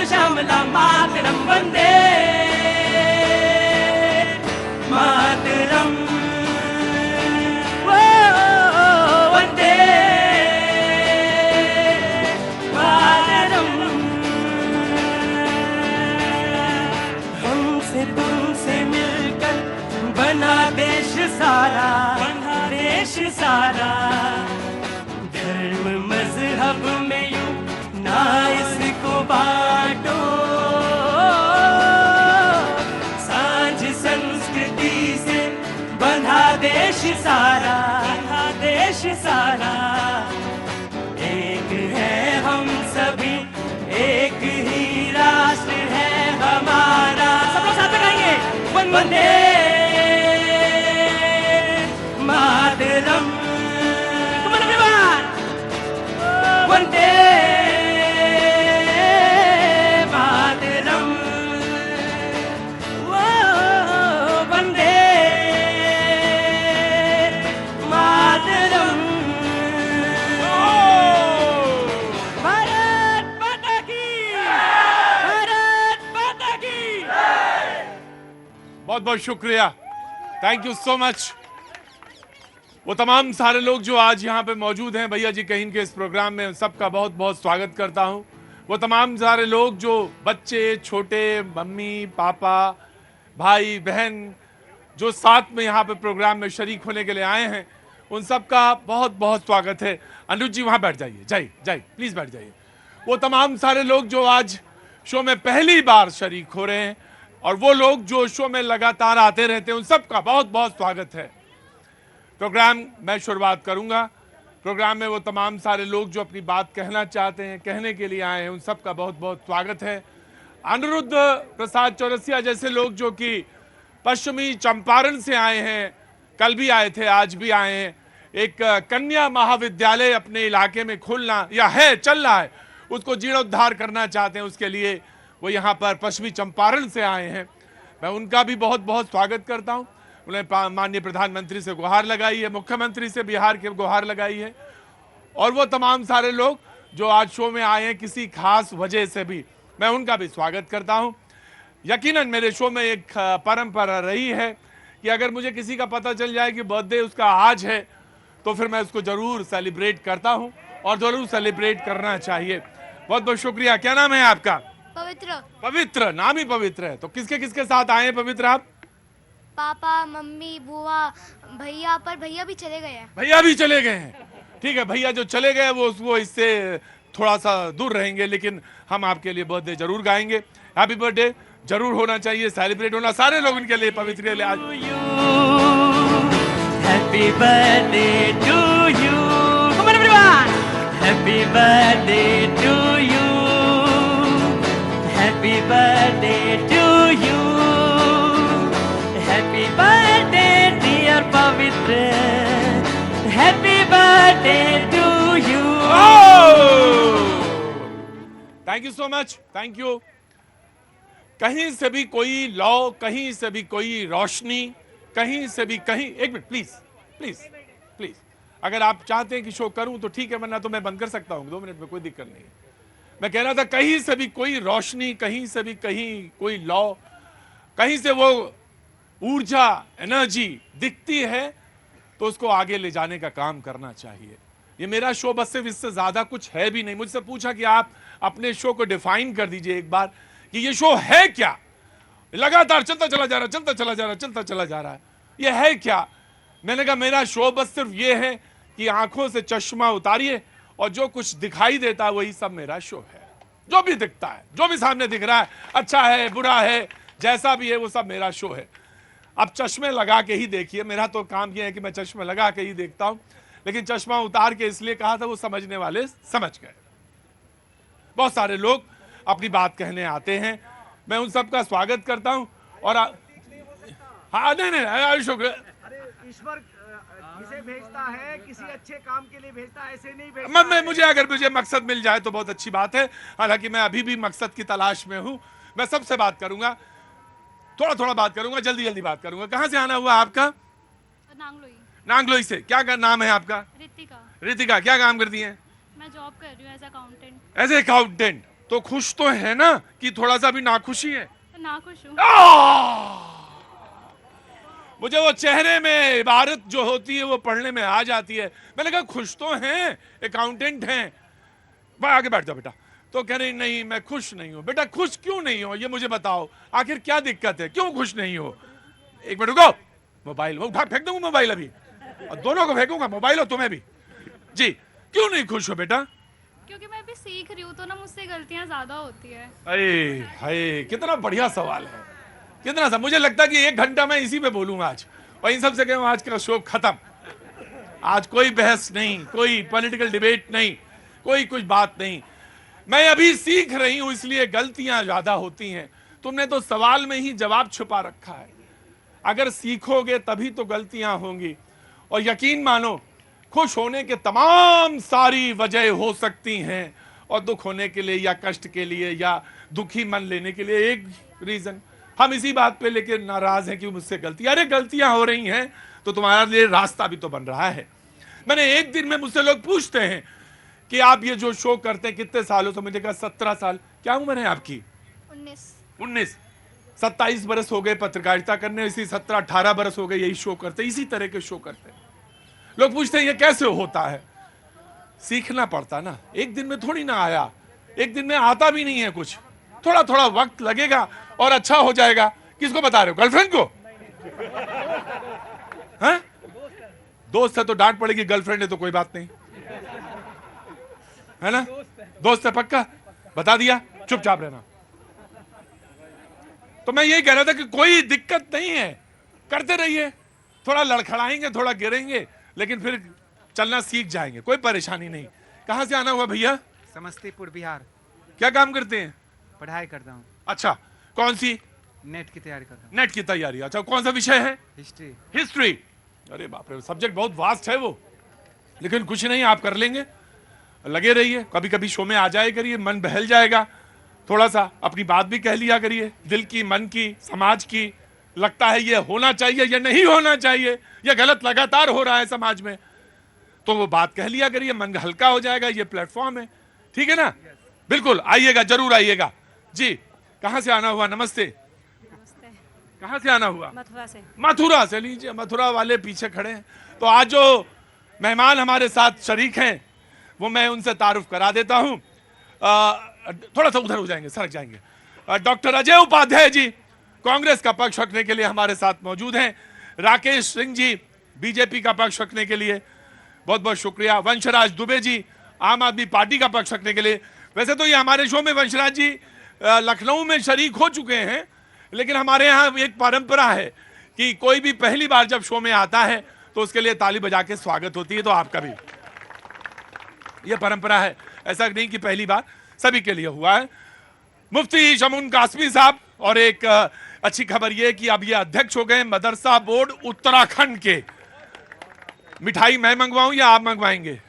श्यामला मातरम वंदे मातरम वंदे मातरम। हमसे तुमसे मिलकर बना देश सारा, बना देश सारा। धर्म मजहब में यूं ना इसको बांटो, सांझ संस्कृति से बंधा देश सारा, बंधा देश सारा। एक है हम सभी, एक ही राष्ट्र है हमारा। सब लोग साथ में गाएंगे, वंदे मातरम, वंदे मातरम, वंदे मातरम। भारत माता की, भारत माता की। बहुत बहुत शुक्रिया, थैंक यू सो मच। वो तमाम सारे लोग जो आज यहाँ पे मौजूद हैं भैया जी कहीं के इस प्रोग्राम में, सबका बहुत बहुत स्वागत करता हूँ। वो तमाम सारे लोग जो बच्चे छोटे, मम्मी पापा भाई बहन जो साथ में यहाँ पे प्रोग्राम में शरीक होने के लिए आए हैं, उन सबका बहुत बहुत स्वागत है। अनुज जी वहाँ बैठ जाइए, जाइए प्लीज बैठ जाइए। वो तमाम सारे लोग जो आज शो में पहली बार शरीक हो रहे हैं और वो लोग जो शो में लगातार आते रहते हैं, उन सबका बहुत बहुत स्वागत है। प्रोग्राम मैं शुरुआत करूंगा। प्रोग्राम में वो तमाम सारे लोग जो अपनी बात कहना चाहते हैं, कहने के लिए आए हैं, उन सबका बहुत बहुत स्वागत है। अनिरुद्ध प्रसाद चौरसिया जैसे लोग जो कि पश्चिमी चंपारण से आए हैं, कल भी आए थे, आज भी आए हैं। एक कन्या महाविद्यालय अपने इलाके में खोलना या है, चल रहा है, उसको जीर्णोद्धार करना चाहते हैं, उसके लिए वो यहाँ पर पश्चिमी चंपारण से आए हैं। मैं उनका भी बहुत बहुत स्वागत करता हूँ। उन्हें माननीय प्रधानमंत्री से गुहार लगाई है, मुख्यमंत्री से बिहार के गुहार लगाई है, और वो तमाम सारे लोग जो आज शो में आए हैं किसी खास वजह से भी, मैं उनका भी स्वागत करता हूं। यकीनन मेरे शो में एक परंपरा रही है कि अगर मुझे किसी का पता चल जाए कि बर्थडे उसका आज है तो फिर मैं उसको जरूर सेलिब्रेट करता हूं और जरूर सेलिब्रेट करना चाहिए। बहुत बहुत शुक्रिया। क्या नाम है आपका? पवित्र। पवित्र, नाम ही पवित्र है। तो किसके किसके साथ आए हैं पवित्र आप? पापा, मम्मी, बुआ, भैया, पर भैया भी चले गए हैं। भैया भी चले गए हैं, ठीक है। भैया जो चले गए वो इससे थोड़ा सा दूर रहेंगे, लेकिन हम आपके लिए बर्थडे जरूर गाएंगे। हैप्पी बर्थडे जरूर होना चाहिए, सेलिब्रेट होना सारे लोग इनके लिए पवित्र के लिए आज। Happy birthday to you, come on everyone. Happy birthday to you, happy birthday to you, happy birthday dear Pavitra, happy birthday to you. Thank you so much, thank you. कहीं से भी कोई लौ, कहीं से भी कोई रोशनी, कहीं से भी कहीं, एक मिनट प्लीज प्लीज प्लीज, अगर आप चाहते हैं कि शो करूं तो ठीक है, वरना तो मैं बंद कर सकता हूं 2 मिनट में, कोई दिक्कत नहीं। मैं कह रहा था कहीं से भी कोई रोशनी, कहीं से भी कहीं कोई लौ, कहीं से वो ऊर्जा, एनर्जी दिखती है तो उसको आगे ले जाने का काम करना चाहिए। ये मेरा शो बस सिर्फ इससे ज्यादा कुछ है भी नहीं। मुझसे पूछा कि आप अपने शो को डिफाइन कर दीजिए एक बार कि ये शो है क्या। लगातार चलता चला जा रहा, चलता चला जा रहा, चलता चला जा रहा है, ये है क्या? मैंने कहा मेरा शो बस सिर्फ ये है कि आंखों से चश्मा उतारिए और जो कुछ दिखाई देता है वही सब मेरा शो है। जो भी दिखता है, जो भी सामने दिख रहा है, अच्छा है बुरा है, जैसा भी है, वो सब मेरा शो है। अब चश्मे लगा के ही देखिए, मेरा तो काम यह है कि मैं चश्मे लगा के ही देखता हूं, लेकिन चश्मा उतार के इसलिए कहा था वो समझने वाले समझ गए। बहुत सारे लोग अपनी बात कहने आते हैं, मैं उन सबका स्वागत करता हूं। और हाँ नहीं शुक्र, ईश्वर किसे भेजता है, किसी अच्छे काम के लिए भेजता है, ऐसे नहीं भेजता। मुझे मकसद मिल जाए तो बहुत अच्छी बात है। हालांकि मैं अभी भी मकसद की तलाश में हूं। मैं सबसे बात करूंगा, थोड़ा थोड़ा बात करूंगा, जल्दी जल्दी बात करूंगा। कहां से आना हुआ आपका? नांगलोई। नांगलोई से। क्या नाम है आपका? रितिका। रितिका, क्या काम करती हैं? मैं जॉब कर रही हूँ as accountant. As a accountant, तो खुश तो है ना कि थोड़ा सा भी नाखुशी है? ना खुश हूँ। मुझे वो चेहरे में इबारत जो होती है वो पढ़ने में आ जाती है। मैंने कहा खुश तो हैं, अकाउंटेंट हैं। भाई आगे बैठ जाओ बेटा। तो कह रही नहीं मैं खुश नहीं हूं। बेटा खुश क्यों नहीं हो ये मुझे बताओ, आखिर क्या दिक्कत है, क्यों खुश नहीं हो? एक मिनट रुको, मोबाइल वो उठा फेंक दूंगा मोबाइल अभी, और दोनों को फेंकूंगा, मोबाइल और तुम्हें भी। जी क्यों नहीं खुश हो बेटा? क्योंकि मैं अभी सीख रही हूँ तो ना मुझसे गलतियाँ ज्यादा होती है। अरे हाय कितना बढ़िया सवाल है, कितना सा। मुझे लगता है कि 1 घंटा मैं इसी पे बोलूंगा आज, और इन सबसे कहूँ आज का शो खत्म। आज कोई बहस नहीं, कोई पॉलिटिकल डिबेट नहीं, कोई कुछ बात नहीं। मैं अभी सीख रही हूं इसलिए गलतियां ज्यादा होती हैं। तुमने तो सवाल में ही जवाब छुपा रखा है। अगर सीखोगे तभी तो गलतियां होंगी। और यकीन मानो खुश होने के तमाम सारी वजह हो सकती हैं, और दुख होने के लिए या कष्ट के लिए या दुखी मन लेने के लिए एक रीजन। हम इसी बात पे लेके नाराज हैं कि मुझसे गलतियां, अरे गलतियां हो रही हैं तो तुम्हारे लिए रास्ता भी तो बन रहा है। मैंने एक दिन में मुझसे लोग पूछते हैं कि आप ये जो शो करते हैं कितने सालों से? मुझे कहा 17 साल। क्या उम्र है आपकी? 19। 27 बरस हो गए पत्रकारिता करने, इसी 17-18 बरस हो गए यही शो करते, इसी तरह के शो करते हैं। लोग पूछते हैं ये कैसे होता है? सीखना पड़ता ना, एक दिन में थोड़ी ना आया, एक दिन में आता भी नहीं है कुछ, थोड़ा थोड़ा वक्त लगेगा और अच्छा हो जाएगा। किसको बता रहे हो, गर्लफ्रेंड को? हैं? दोस्त है तो डांट पड़ेगी, गर्लफ्रेंड है तो कोई बात नहीं, है ना? दोस्त है पक्का, बता दिया, चुपचाप रहना। तो मैं यही कह रहा था कि कोई दिक्कत नहीं है, करते रहिए, थोड़ा लड़खड़ाएंगे, थोड़ा गिरेंगे, लेकिन फिर चलना सीख जाएंगे, कोई परेशानी नहीं। कहां से आना हुआ भैया? समस्तीपुर बिहार। क्या काम करते हैं? पढ़ाई करता हूँ। अच्छा, कौन सी? नेट की तैयारी करता हूँ। नेट की तैयारी। अच्छा, कौन सा विषय है? हिस्ट्री। हिस्ट्री। अरे बाप रे, सब्जेक्ट बहुत वास्ट है वो, लेकिन कुछ नहीं, आप कर लेंगे, लगे रहिए। कभी कभी शो में आ जाए करिए, मन बहल जाएगा, थोड़ा सा अपनी बात भी कह लिया करिए, दिल की, मन की, समाज की। लगता है ये होना चाहिए, ये नहीं होना चाहिए, ये गलत लगातार हो रहा है समाज में, तो वो बात कह लिया करिए, मन हल्का हो जाएगा। ये प्लेटफॉर्म है, ठीक है ना? बिल्कुल आइएगा, जरूर आइएगा। जी कहां से आना हुआ? नमस्ते। नमस्ते। कहां से आना हुआ? मथुरा से। मथुरा से। लीजिए, मथुरा वाले पीछे खड़े हैं। तो आज जो मेहमान हमारे साथ शरीक हैं वो मैं उनसे तारुफ करा देता हूं। थोड़ा सा उधर हो जाएंगे, सरक जाएंगे। डॉक्टर अजय उपाध्याय जी कांग्रेस का पक्ष रखने के लिए हमारे साथ मौजूद हैं। राकेश सिंह जी बीजेपी का पक्ष रखने के लिए बहुत बहुत शुक्रिया। वंशराज दुबे जी आम आदमी पार्टी का पक्ष रखने के लिए। वैसे तो ये हमारे शो में वंशराज जी लखनऊ में शरीक हो चुके हैं, लेकिन हमारे यहाँ एक परंपरा है कि कोई भी पहली बार जब शो में आता है तो उसके लिए ताली बजा के स्वागत होती है। तो आपका भी ये परंपरा है, ऐसा नहीं कि पहली बार, सभी के लिए हुआ है। मुफ्ती शमून कासमी साहब, और एक अच्छी खबर यह कि अब ये अध्यक्ष हो गए मदरसा बोर्ड उत्तराखंड के। मिठाई मैं मंगवाऊं या आप मंगवाएंगे?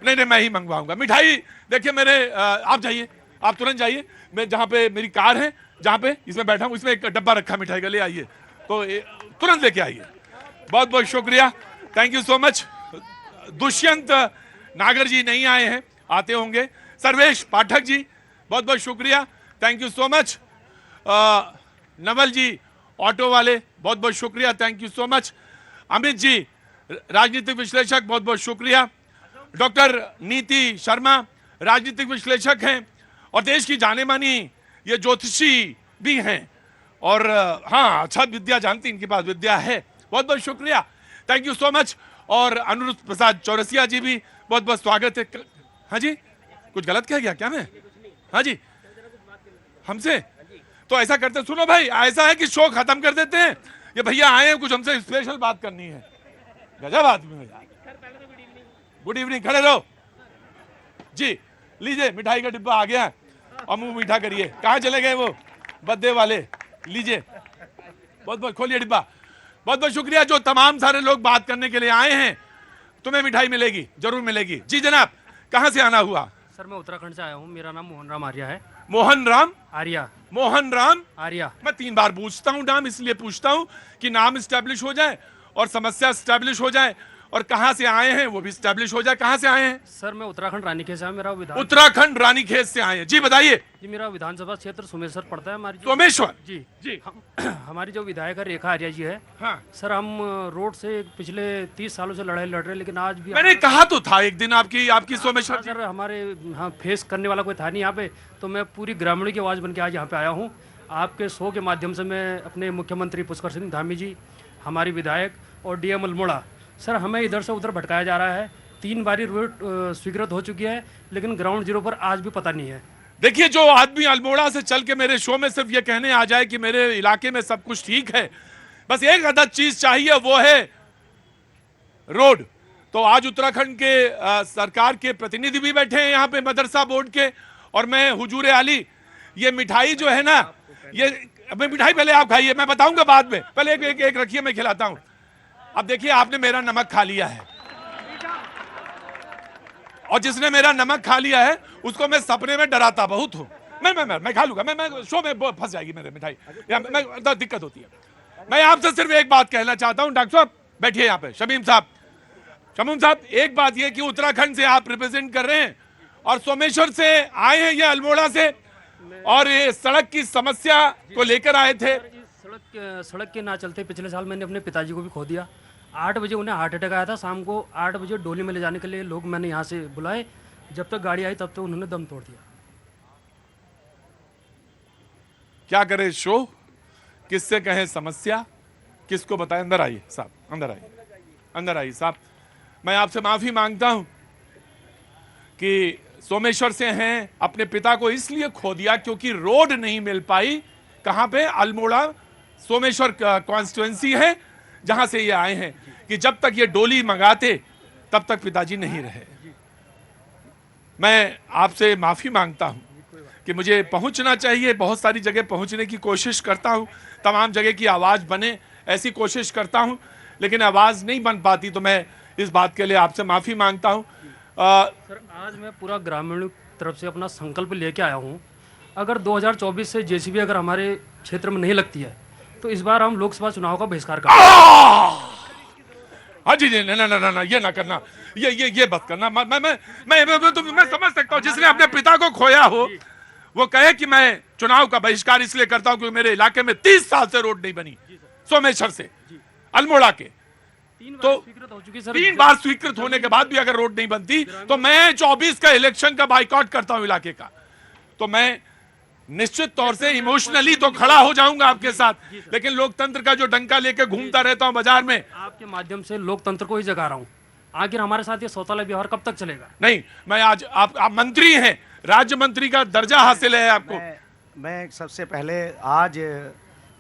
नहीं नहीं, मैं ही मंगवाऊंगा मिठाई। देखिए मेरे, आप जाइए, आप तुरंत जाइए, मैं जहां पे मेरी कार है, जहां पे इसमें बैठा हूं, इसमें एक डब्बा रखा मिठाई का, ले आइए, तो तुरंत लेके आइए। बहुत बहुत शुक्रिया, thank you so much. Dushyant नागर जी नहीं आए हैं, आते होंगे। सर्वेश पाठक जी बहुत बहुत शुक्रिया, thank you so much. Naval ji auto वाले बहुत बहुत शुक्रिया, thank you so much. Amit ji राजनीतिक विश्लेषक बहुत बहुत शुक्रिया। डॉक्टर नीति शर्मा राजनीतिक विश्लेषक हैं और देश की जाने मानी ये ज्योतिषी भी हैं, और हाँ अच्छा विद्या जानती, इनके पास विद्या है। बहुत बहुत शुक्रिया, थैंक यू सो मच। और अनुरुद्ध प्रसाद चौरसिया जी भी बहुत बहुत स्वागत है। हाँ जी, कुछ गलत कह गया क्या मैं? हाँ जी, हमसे तो ऐसा करते, सुनो भाई, ऐसा है कि शो खत्म कर देते हैं, ये भैया आए हैं, कुछ हमसे स्पेशल बात करनी है। गजब आदमी है यार। गुड इवनिंग, खड़े रहो जी। लीजिए मिठाई का डिब्बा आ गया और मुंह मीठा करिए। कहाँ चले गए वो बद्दे वाले? लीजिए, बहुत बहुत खोलिए डिब्बा। बहुत बहुत शुक्रिया जो तमाम सारे लोग बात करने के लिए आए हैं। तुम्हें मिठाई मिलेगी, जरूर मिलेगी। जी जनाब, कहाँ से आना हुआ? सर मैं उत्तराखंड से आया हूँ, मेरा नाम मोहन राम आर्या है। मोहन राम आर्या। मोहन राम आर्या। मैं 3 बार पूछता हूँ नाम, इसलिए पूछता हूँ कि नाम स्टैब्लिश हो जाए और समस्या स्टैब्लिश हो जाए और कहां से आए हैं वो भी स्टैब्लिश हो जाए। कहां से आए हैं? सर मैं उत्तराखंड रानीखेत से आया, मेरा विधान उत्तराखंड रानीखेत से आए हैं। जी बताइए। जी मेरा विधानसभा क्षेत्र सोमेश्वर पड़ता है। हमारी सोमेश्वर जी जी। हमारी जो विधायक है रेखा आर्या जी है। हाँ सर हम रोड से पिछले 30 सालों से लड़ाई लड़ रहे हैं, लेकिन आज भी मैंने कहा तो था एक दिन आपकी सोमेश्वर। सर हमारे यहाँ फेस करने वाला कोई था नहीं यहाँ पे, तो मैं पूरी ग्रामीणों की आवाज़ बन के आज यहाँ पे आया हूँ। आपके शो के माध्यम से मैं अपने मुख्यमंत्री पुष्कर सिंह धामी जी, हमारी विधायक और डीएम अल्मोड़ा, सर हमें इधर से उधर भटकाया जा रहा है। 3 बारी रूट स्वीकृत हो चुकी है, लेकिन ग्राउंड जीरो पर आज भी पता नहीं है। देखिए जो आदमी अल्मोड़ा से चल के मेरे शो में सिर्फ ये कहने आ जाए कि मेरे इलाके में सब कुछ ठीक है, बस एक अदद चीज चाहिए, वो है रोड। तो आज उत्तराखंड के सरकार के प्रतिनिधि भी बैठे हैं यहाँ पे मदरसा बोर्ड के, और मैं हुजूर आली ये मिठाई जो है ना, ये मिठाई पहले आप खाइए, मैं बताऊंगा बाद में, पहले एक रखिए मैं खिलाता हूं। अब देखिए आपने मेरा नमक खा लिया है, और जिसने मेरा नमक खा लिया है उसको मैं सपने में डराता बहुत हूं। मैं खा लूंगा, मैं शो में फंस जाएगी मेरे मिठाई, मैं दिक्कत होती है। मैं आपसे सिर्फ एक बात कहना चाहता हूं, डॉक्टर साहब बैठिए यहाँ पे, शमीम साहब एक बात ये कि उत्तराखंड से आप रिप्रेजेंट कर रहे हैं और सोमेश्वर से आए हैं या अल्मोड़ा से, और ये सड़क की समस्या को लेकर आए थे। सड़क के ना चलते पिछले साल मैंने अपने पिताजी को भी खो दिया। 8 बजे उन्हें हार्ट अटैक आया था, शाम को 8 बजे डोली में ले जाने के लिए लोग मैंने यहाँ से बुलाए, जब तक गाड़ी आई तब तक उन्होंने दम तोड़ दिया। क्या करे शो, किससे कहें समस्या, किसको बताएं। अंदर आइए साहब, अंदर आइए साहब। मैं आपसे माफी मांगता हूं कि सोमेश्वर से हैं, अपने पिता को इसलिए खो दिया क्योंकि रोड नहीं मिल पाई। कहां पे? अल्मोड़ा सोमेश्वर कॉन्स्टिट्यूएंसी है जहां से ये आए हैं, कि जब तक ये डोली मंगाते तब तक पिताजी नहीं रहे। मैं आपसे माफी मांगता हूं कि मुझे पहुंचना चाहिए, बहुत सारी जगह पहुंचने की कोशिश करता हूं, तमाम जगह की आवाज बने ऐसी कोशिश करता हूं, लेकिन आवाज नहीं बन पाती, तो मैं इस बात के लिए आपसे माफी मांगता हूं। सर आज मैं पूरा ग्रामीण तरफ से अपना संकल्प लेके आया हूं, अगर 2024 से जेसीबी अगर हमारे क्षेत्र में नहीं लगती है तो इस बार हम लोकसभा चुनाव का बहिष्कार करेंगे। हाँ जी ना ये ना करना, ये बात करना। मैं समझ सकता हूँ, जिसने अपने पिता को खोया हो वो कहे कि मैं चुनाव का बहिष्कार इसलिए करता हूँ क्योंकि मेरे इलाके में 30 साल से रोड नहीं बनी, सोमेश्वर से अल्मोड़ा के। तो 3 बार स्वीकृत होने के बाद भी अगर रोड नहीं बनती तो मैं 24 का इलेक्शन का बाइकआउट करता हूं इलाके का। तो मैं निश्चित तौर से इमोशनली तो खड़ा हो जाऊंगा आपके साथ, लेकिन लोकतंत्र का जो डंका लेके घूमता रहता हूं बाजार में, आपके माध्यम से लोकतंत्र को ही जगा रहा हूं। आखिर हमारे साथ ये सौताला व्यवहार कब तक चलेगा? नहीं, मैं आज आप मंत्री हैं, राज्य मंत्री का दर्जा हासिल है आपको। मैं सबसे पहले आज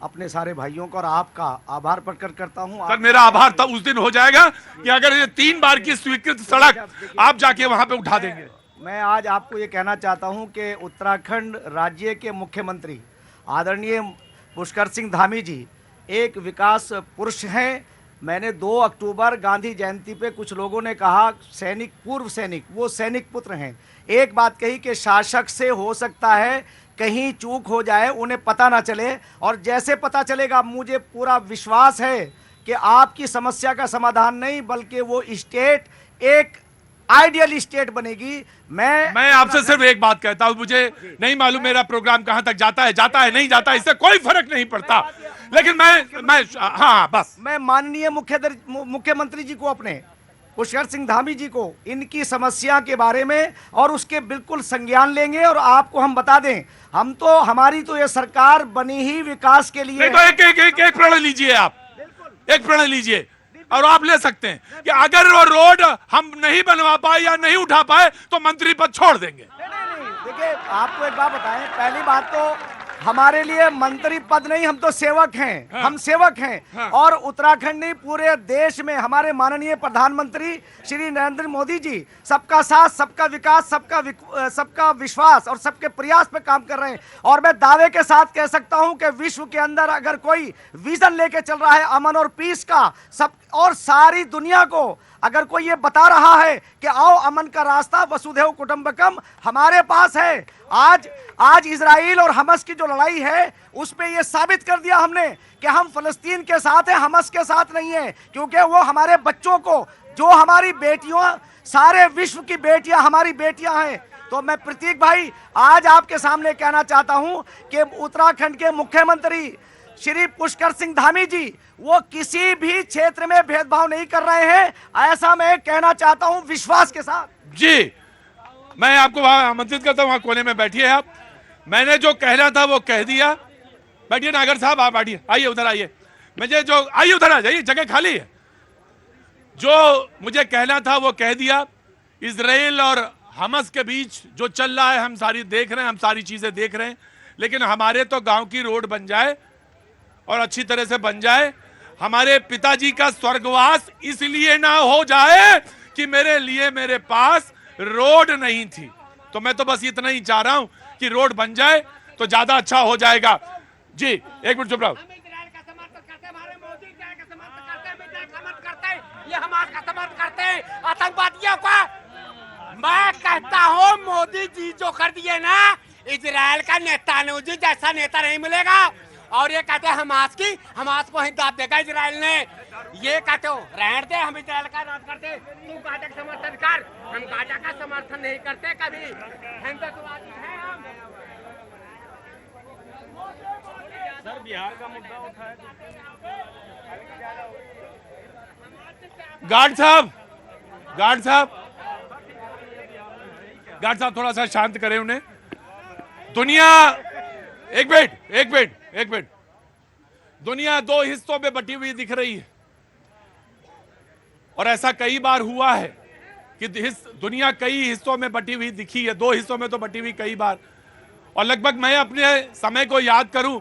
अपने सारे भाइयों का और आपका आभार प्रकट करता हूं। सर मेरा आभार तब उस दिन हो जाएगा कि अगर ये 3 बार की स्वीकृत सड़क आप जाके वहां पे उठा देंगे। मैं आज आपको ये कहना चाहता हूं कि उत्तराखंड राज्य के मुख्यमंत्री आदरणीय पुष्कर सिंह धामी जी एक विकास पुरुष हैं। मैंने 2 अक्टूबर गांधी जयंती पे कुछ लोगों ने कहा सैनिक, पूर्व सैनिक, वो सैनिक पुत्र हैं। एक बात कही कि शासक से हो सकता है कहीं चूक हो जाए, उन्हें पता ना चले, और जैसे पता चलेगा मुझे पूरा विश्वास है कि आपकी समस्या का समाधान नहीं बल्कि वो स्टेट एक आइडियल स्टेट बनेगी। मैं आपसे सिर्फ एक बात कहता हूं, मुझे नहीं मालूम मेरा प्रोग्राम कहां तक जाता है नहीं जाता, इससे कोई फर्क नहीं पड़ता, लेकिन मैं हाँ बस मैं माननीय मुख्यमंत्री जी को, अपने पुष्कर सिंह धामी जी को इनकी समस्या के बारे में और उसके बिल्कुल संज्ञान लेंगे, और आपको हम बता दें, हमारी तो ये सरकार बनी ही विकास के लिए। नहीं तो एक प्रण लीजिए, आप एक प्रण लीजिए और आप ले सकते हैं कि अगर वो रोड हम नहीं बनवा पाए या नहीं उठा पाए तो मंत्री पद छोड़ देंगे। नहीं, देखिए आपको एक बात बताएं, पहली बात तो हमारे लिए मंत्री पद नहीं, हम तो सेवक हैं। हाँ। हम सेवक हैं। हाँ। और उत्तराखंड नहीं पूरे देश में हमारे माननीय प्रधानमंत्री श्री नरेंद्र मोदी जी सबका साथ, सबका विकास, सबका विश्वास और सबके प्रयास पे काम कर रहे हैं। और मैं दावे के साथ कह सकता हूं कि विश्व के अंदर अगर कोई विजन लेके चल रहा है अमन और पीस का, सब और सारी दुनिया को अगर कोई ये बता रहा है कि आओ अमन का रास्ता वसुधैव कुटुंबकम, हमारे पास है। आज इजराइल और हमास की जो लड़ाई है उसमें ये साबित कर दिया हमने कि हम फलस्तीन के साथ हैं, हमास के साथ नहीं है, क्योंकि वो हमारे बच्चों को जो हमारी बेटियों, सारे विश्व की बेटियां हमारी बेटियां हैं। तो मैं प्रतीक भाई आज आपके सामने कहना चाहता हूं कि उत्तराखंड के मुख्यमंत्री श्री पुष्कर सिंह धामी जी वो किसी भी क्षेत्र में भेदभाव नहीं कर रहे हैं, ऐसा मैं कहना चाहता हूं विश्वास के साथ। जी, मैं आपको वहां आमंत्रित करता हूं, वहां कोने में बैठिए आप। मैंने जो कहना था वो कह दिया। बैठिए नागर साहब, आप बैठिए, आइए उधर आइए। मुझे जो आइए उधर आ जाइए, जगह खाली है। जो मुझे कहना था वो कह दिया। इजराइल और हमास के बीच जो चल रहा है हम सारी देख रहे हैं, हम सारी चीजें देख रहे हैं, लेकिन हमारे तो गांव की रोड बन जाए और अच्छी तरह से बन जाए। हमारे पिताजी का स्वर्गवास इसलिए ना हो जाए कि मेरे लिए मेरे पास रोड नहीं थी। तो मैं तो बस इतना ही चाह रहा हूं कि रोड बन जाए तो ज्यादा अच्छा हो जाएगा। जी एक मिनट चुप रहो। ये हमारा का समर्थन करते हैं आतंकवादियों का। मैं कहता हूँ मोदी जी जो कर दिए ना, इजराइल का नेतान्याहू जी जैसा नेता नहीं मिलेगा। और ये कहते हैं हमास को ही दाब देगा इजराइल ने। ये कहते हो रहने दे, हम इजराइल का राज करते, तू गाजा का समर्थन कर। हम गाजा का समर्थन नहीं करते कभी, हिंदुत्ववादी हैं हम। सर बिहार का मुद्दा उठाया। गार्ड साहब थोड़ा सा शांत करें उन्हें। दुनिया एक मिनट दुनिया दो हिस्सों में बटी हुई दिख रही है और ऐसा कई बार हुआ है कि दुनिया कई हिस्सों में बटी हुई दिखी है। दो हिस्सों में तो बटी हुई कई बार। और लगभग मैं अपने समय को याद करूं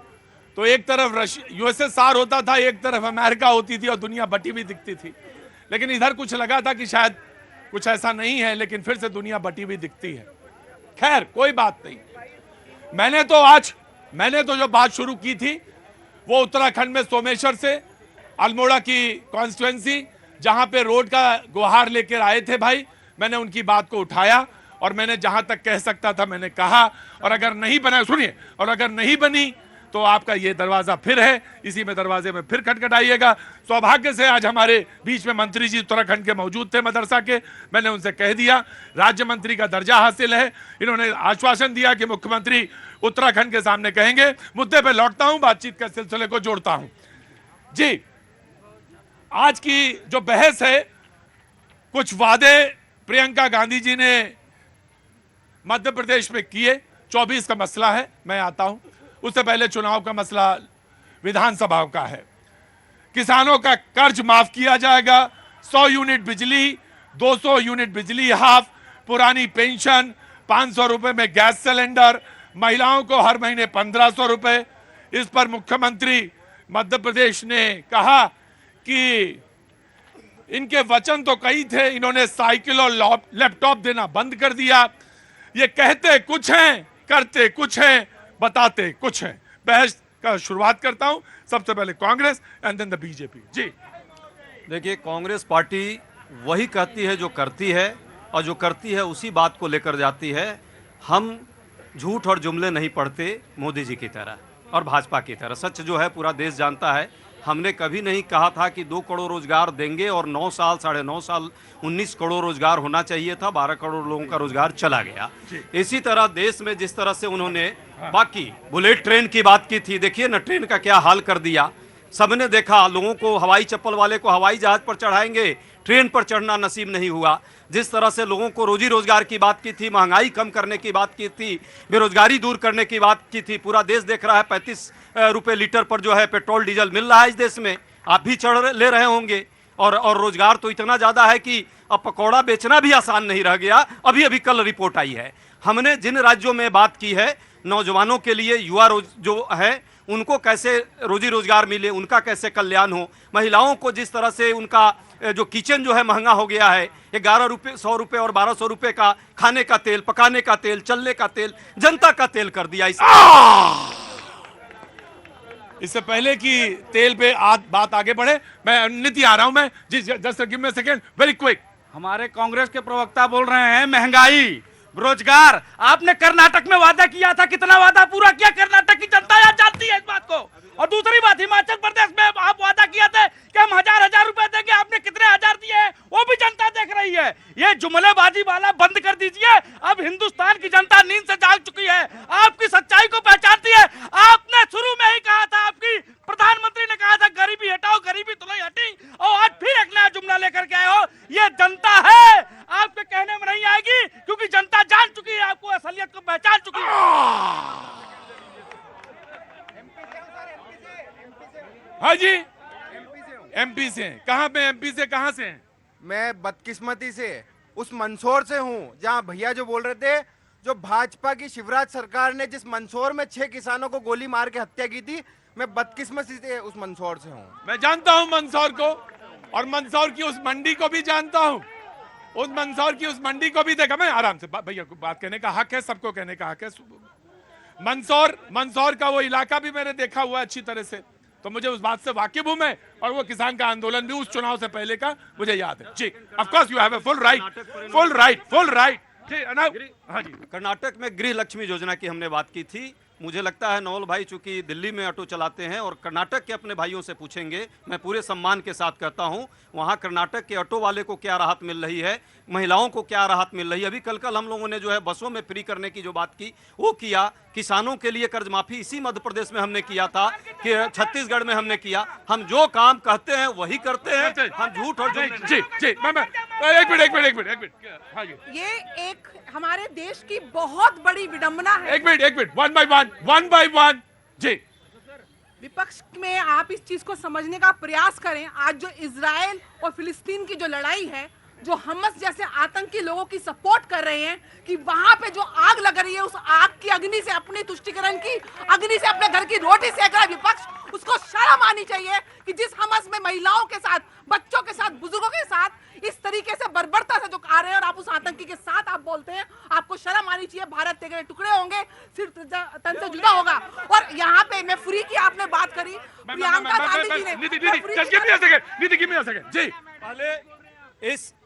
तो एक तरफ यूएसएसआर होता था, एक तरफ अमेरिका होती थी और दुनिया बटी हुई दिखती थी। लेकिन इधर कुछ लगा था कि शायद कुछ ऐसा नहीं है, लेकिन फिर से दुनिया बटी हुई दिखती है। खैर कोई बात नहीं। मैंने तो जो बात शुरू की थी वो उत्तराखंड में सोमेश्वर से अल्मोड़ा की कॉन्स्टिट्यूएंसी जहां पे रोड का गुहार लेकर आए थे भाई, मैंने उनकी बात को उठाया और मैंने जहां तक कह सकता था मैंने कहा। और अगर नहीं बना, सुनिए, और अगर नहीं बनी तो आपका ये दरवाजा फिर है, इसी में दरवाजे में फिर खटखटाइएगा। सौभाग्य से आज हमारे बीच में मंत्री जी उत्तराखंड के मौजूद थे मदरसा के। मैंने उनसे कह दिया राज्य मंत्री का दर्जा हासिल है। इन्होंने आश्वासन दिया कि मुख्यमंत्री उत्तराखंड के सामने कहेंगे। मुद्दे पे लौटता हूं, बातचीत के सिलसिले को जोड़ता हूं। जी, आज की जो बहस है, कुछ वादे प्रियंका गांधी जी ने मध्य प्रदेश में किए। 24 का मसला है, मैं आता हूं। उससे पहले चुनाव का मसला विधानसभा का है। किसानों का कर्ज माफ किया जाएगा, 100 यूनिट बिजली, 200 यूनिट बिजली हाफ, पुरानी पेंशन, 500 रुपए में गैस सिलेंडर, महिलाओं को हर महीने 1500 रुपए। इस पर मुख्यमंत्री मध्य प्रदेश ने कहा कि इनके वचन तो कई थे, इन्होंने साइकिल और लैपटॉप देना बंद कर दिया। ये कहते कुछ हैं, करते कुछ हैं, बताते कुछ हैं। बहस का शुरुआत करता हूं, सबसे पहले Congress and then the BJP. जी देखिए, कांग्रेस पार्टी वही कहती है जो करती है, और जो करती है उसी बात को लेकर जाती है। हम झूठ और जुमले नहीं पढ़ते मोदी जी की तरह और भाजपा की तरह। सच जो है पूरा देश जानता है। हमने कभी नहीं कहा था कि 2 करोड़ रोजगार देंगे और 9 साल 9.5 साल 19 करोड़ रोजगार होना चाहिए था। 12 करोड़ लोगों का रोजगार चला गया। इसी तरह देश में जिस तरह से उन्होंने बाकी बुलेट ट्रेन की बात की थी, देखिए ना ट्रेन का क्या हाल कर दिया। सबने देखा, लोगों को हवाई चप्पल वाले को हवाई जहाज पर चढ़ाएंगे, ट्रेन पर चढ़ना नसीब नहीं हुआ। जिस तरह से लोगों को रोजी रोजगार की बात की थी, महंगाई कम करने की बात की थी, बेरोजगारी दूर करने की बात की थी, पूरा देश देख रहा है 35 रुपए लीटर पर जो है पेट्रोल डीजल मिल रहा है इस देश में। आप भी चढ़ ले रहे होंगे। और रोजगार तो इतना ज़्यादा है कि अब पकौड़ा बेचना भी आसान नहीं रह गया। अभी कल रिपोर्ट आई है। हमने जिन राज्यों में बात की है, नौजवानों के लिए, युवा जो है उनको कैसे रोजी रोजगार मिले, उनका कैसे कल्याण हो, महिलाओं को जिस तरह से उनका जो किचन जो है महंगा हो गया है, 11 रुपये 100 रुपये और 1200 रुपये का खाने का तेल, पकाने का तेल, चलने का तेल, जनता का तेल कर दिया। इससे पहले कि तेल पे बात आगे बढ़े, मैं नीति आ रहा हूं। मैं जी just give me a second, very quick. हमारे कांग्रेस के प्रवक्ता बोल रहे हैं महंगाई, रोजगार। आपने कर्नाटक में वादा किया था, कितना वादा पूरा किया? कर्नाटक की जनता याद जानती है इस बात को। और दूसरी बात, हिमाचल प्रदेश में आप वादा किया था कि हम 1000 रुपए देंगे, आपने कितने हजार दिए हैं वो भी हाँ जी, एमपी से हैं। कहाँ पे एमपी से, कहाँ से हैं? मैं बदकिस्मती से उस मंदसौर से हूँ जहाँ भैया जो बोल रहे थे, जो भाजपा की शिवराज सरकार ने जिस मंदसौर में 6 किसानों को गोली मार के हत्या की थी, मैं बदकिस्मती से उस मंदसौर से हूँ। मैं जानता हूँ मंदसौर को, और मंदसौर की उस मंडी को भी जानता हूँ। उस मंदसौर की उस मंडी को भी देखा। मैं आराम से, भैया को बात कहने का हक है, सबको कहने का हक है। मंदसौर का वो इलाका भी मैंने देखा हुआ है अच्छी तरह से, तो मुझे उस बात से वाकिफ हूं मैं। और वो किसान का आंदोलन भी उस चुनाव से पहले का मुझे याद है जी। Of course you have a full right. हाँ जी। कर्नाटक में गृह लक्ष्मी योजना की हमने बात की थी। मुझे लगता है नवल भाई चूंकि दिल्ली में ऑटो चलाते हैं और कर्नाटक के अपने भाइयों से पूछेंगे, मैं पूरे सम्मान के साथ कहता हूं, वहां कर्नाटक के ऑटो वाले को क्या राहत मिल रही है, महिलाओं को क्या राहत मिल रही है। अभी कल हम लोगों ने जो है बसों में फ्री करने की जो बात की वो किया। किसानों के लिए कर्ज माफी इसी मध्य प्रदेश में हमने किया था, कि छत्तीसगढ़ में हमने किया। हम जो काम कहते हैं वही करते हैं, हम झूठ और जी एक मिनट। हाँ जी, ये एक हमारे देश की बहुत बड़ी विडंबना है। एक मिनट, वन बाय वन जी। विपक्ष में आप इस चीज को समझने का प्रयास करें। आज जो इजराइल और फिलिस्तीन की जो लड़ाई है, जो हमास जैसे आतंकी लोगों की सपोर्ट कर रहे हैं, कि वहां पे जो आग लग रही है, उस आग की अग्नि से, अपनी तुष्टिकरण की अग्नि से अपने घर की रोटी सेक रहा है विपक्ष। उसको शर्म आनी चाहिए कि जिस हमास में महिलाओं के साथ, बच्चों के साथ, बुजुर्गों के साथ इस तरीके से बर्बरता से जो आ रहे हैं, और आप उस आतंकी के साथ आप बोलते हैं। आपको शर्म आनी चाहिए। भारत तेरे टुकड़े होंगे, सिर्फ तन से जुदा होगा। और यहाँ पे मैं फ्री की आपने बात करी, प्रियंका गांधी जी ने जी। पहले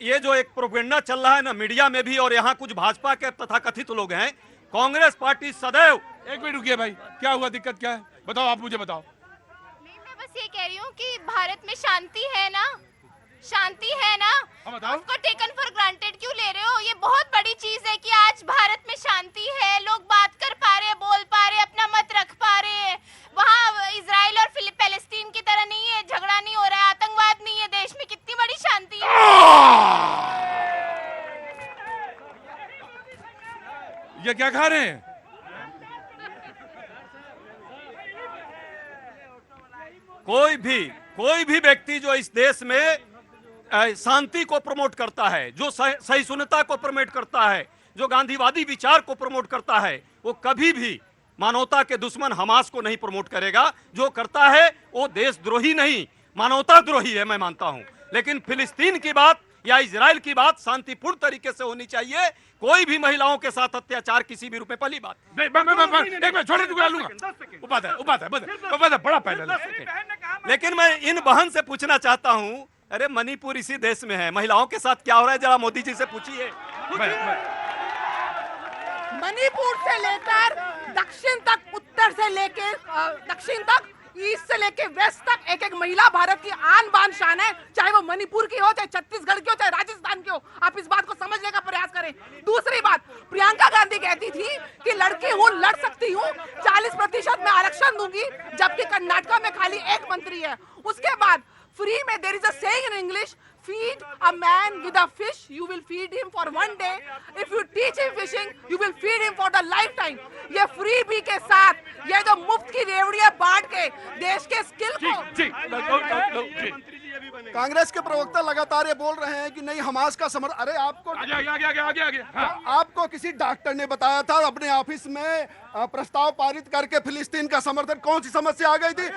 ये जो एक प्रोपेगेंडा चल रहा है ना मीडिया में भी, और यहाँ कुछ भाजपा के तथाकथित लोग हैं, कांग्रेस पार्टी सदैव। एक मिनट रुकिए भाई, क्या हुआ, दिक्कत क्या है, बताओ, आप मुझे बताओ। नहीं, मैं बस ये कह रही हूँ कि भारत में शांति है ना, शांति है ना, उसको टेकन फॉर ग्रांटेड क्यों ले रहे हो? ये बहुत बड़ी चीज है कि आज भारत में शांति है, लोग बात कर पा रहे हैं, बोल पा रहे हैं, अपना मत रख पा रहे हैं। वहाँ इजराइल और पैलेस्टीन की तरह नहीं है, झगड़ा नहीं हो रहा है, आतंकवाद नहीं है, देश में कितनी बड़ी शांति है। ये क्या खा रहे हैं? कोई भी व्यक्ति जो इस देश में शांति को प्रमोट करता है, जो सहिष्णुता को प्रमोट करता है, जो गांधीवादी विचार को प्रमोट करता है, वो कभी भी मानवता के दुश्मन हमास को नहीं प्रमोट करेगा। जो करता है वो देशद्रोही नहीं, मानवता द्रोही है, मैं मानता हूं। लेकिन फिलिस्तीन की बात या इजराइल की बात शांतिपूर्ण तरीके से होनी चाहिए। कोई भी महिलाओं के साथ अत्याचार किसी भी रूप में, पहली बात। बड़ा पहले। लेकिन मैं इन बहन से पूछना चाहता हूं, अरे मणिपुर इसी देश में है, महिलाओं के साथ क्या हो रहा है, जरा मोदी जी से पूछिए। मणिपुर से लेकर दक्षिण तक, उत्तर से लेकर दक्षिण तक, ईस्ट से लेके वेस्ट तक एक एक महिला भारत की आन बान शान है। चाहे वो मणिपुर की हो, चाहे छत्तीसगढ़ की हो, चाहे राजस्थान की हो। आप इस बात को समझने का प्रयास करें। दूसरी बात, प्रियंका गांधी कहती थी कि लड़की हूँ, लड़ सकती हूँ, 40% में आरक्षण दूंगी, जबकि कर्नाटक में खाली एक मंत्री है। उसके बाद फ्री में there is a saying in English, feed a man with a fish, you will feed him for one day. If you teach him fishing, you will feed him for the lifetime. ये free B के साथ, ये जो मुफ्त की रेवड़ियां बांट के देश के स्किल को। कांग्रेस के प्रवक्ता लगातार ये बोल रहे हैं कि नहीं हमास का समर्थन। अरे आपको आगे। आपको किसी डॉक्टर ने बताया था अपने ऑफिस में प्रस्ताव पारित करके फिलिस्तीन का समर्थन? कौन सी समस्या आ गई थी?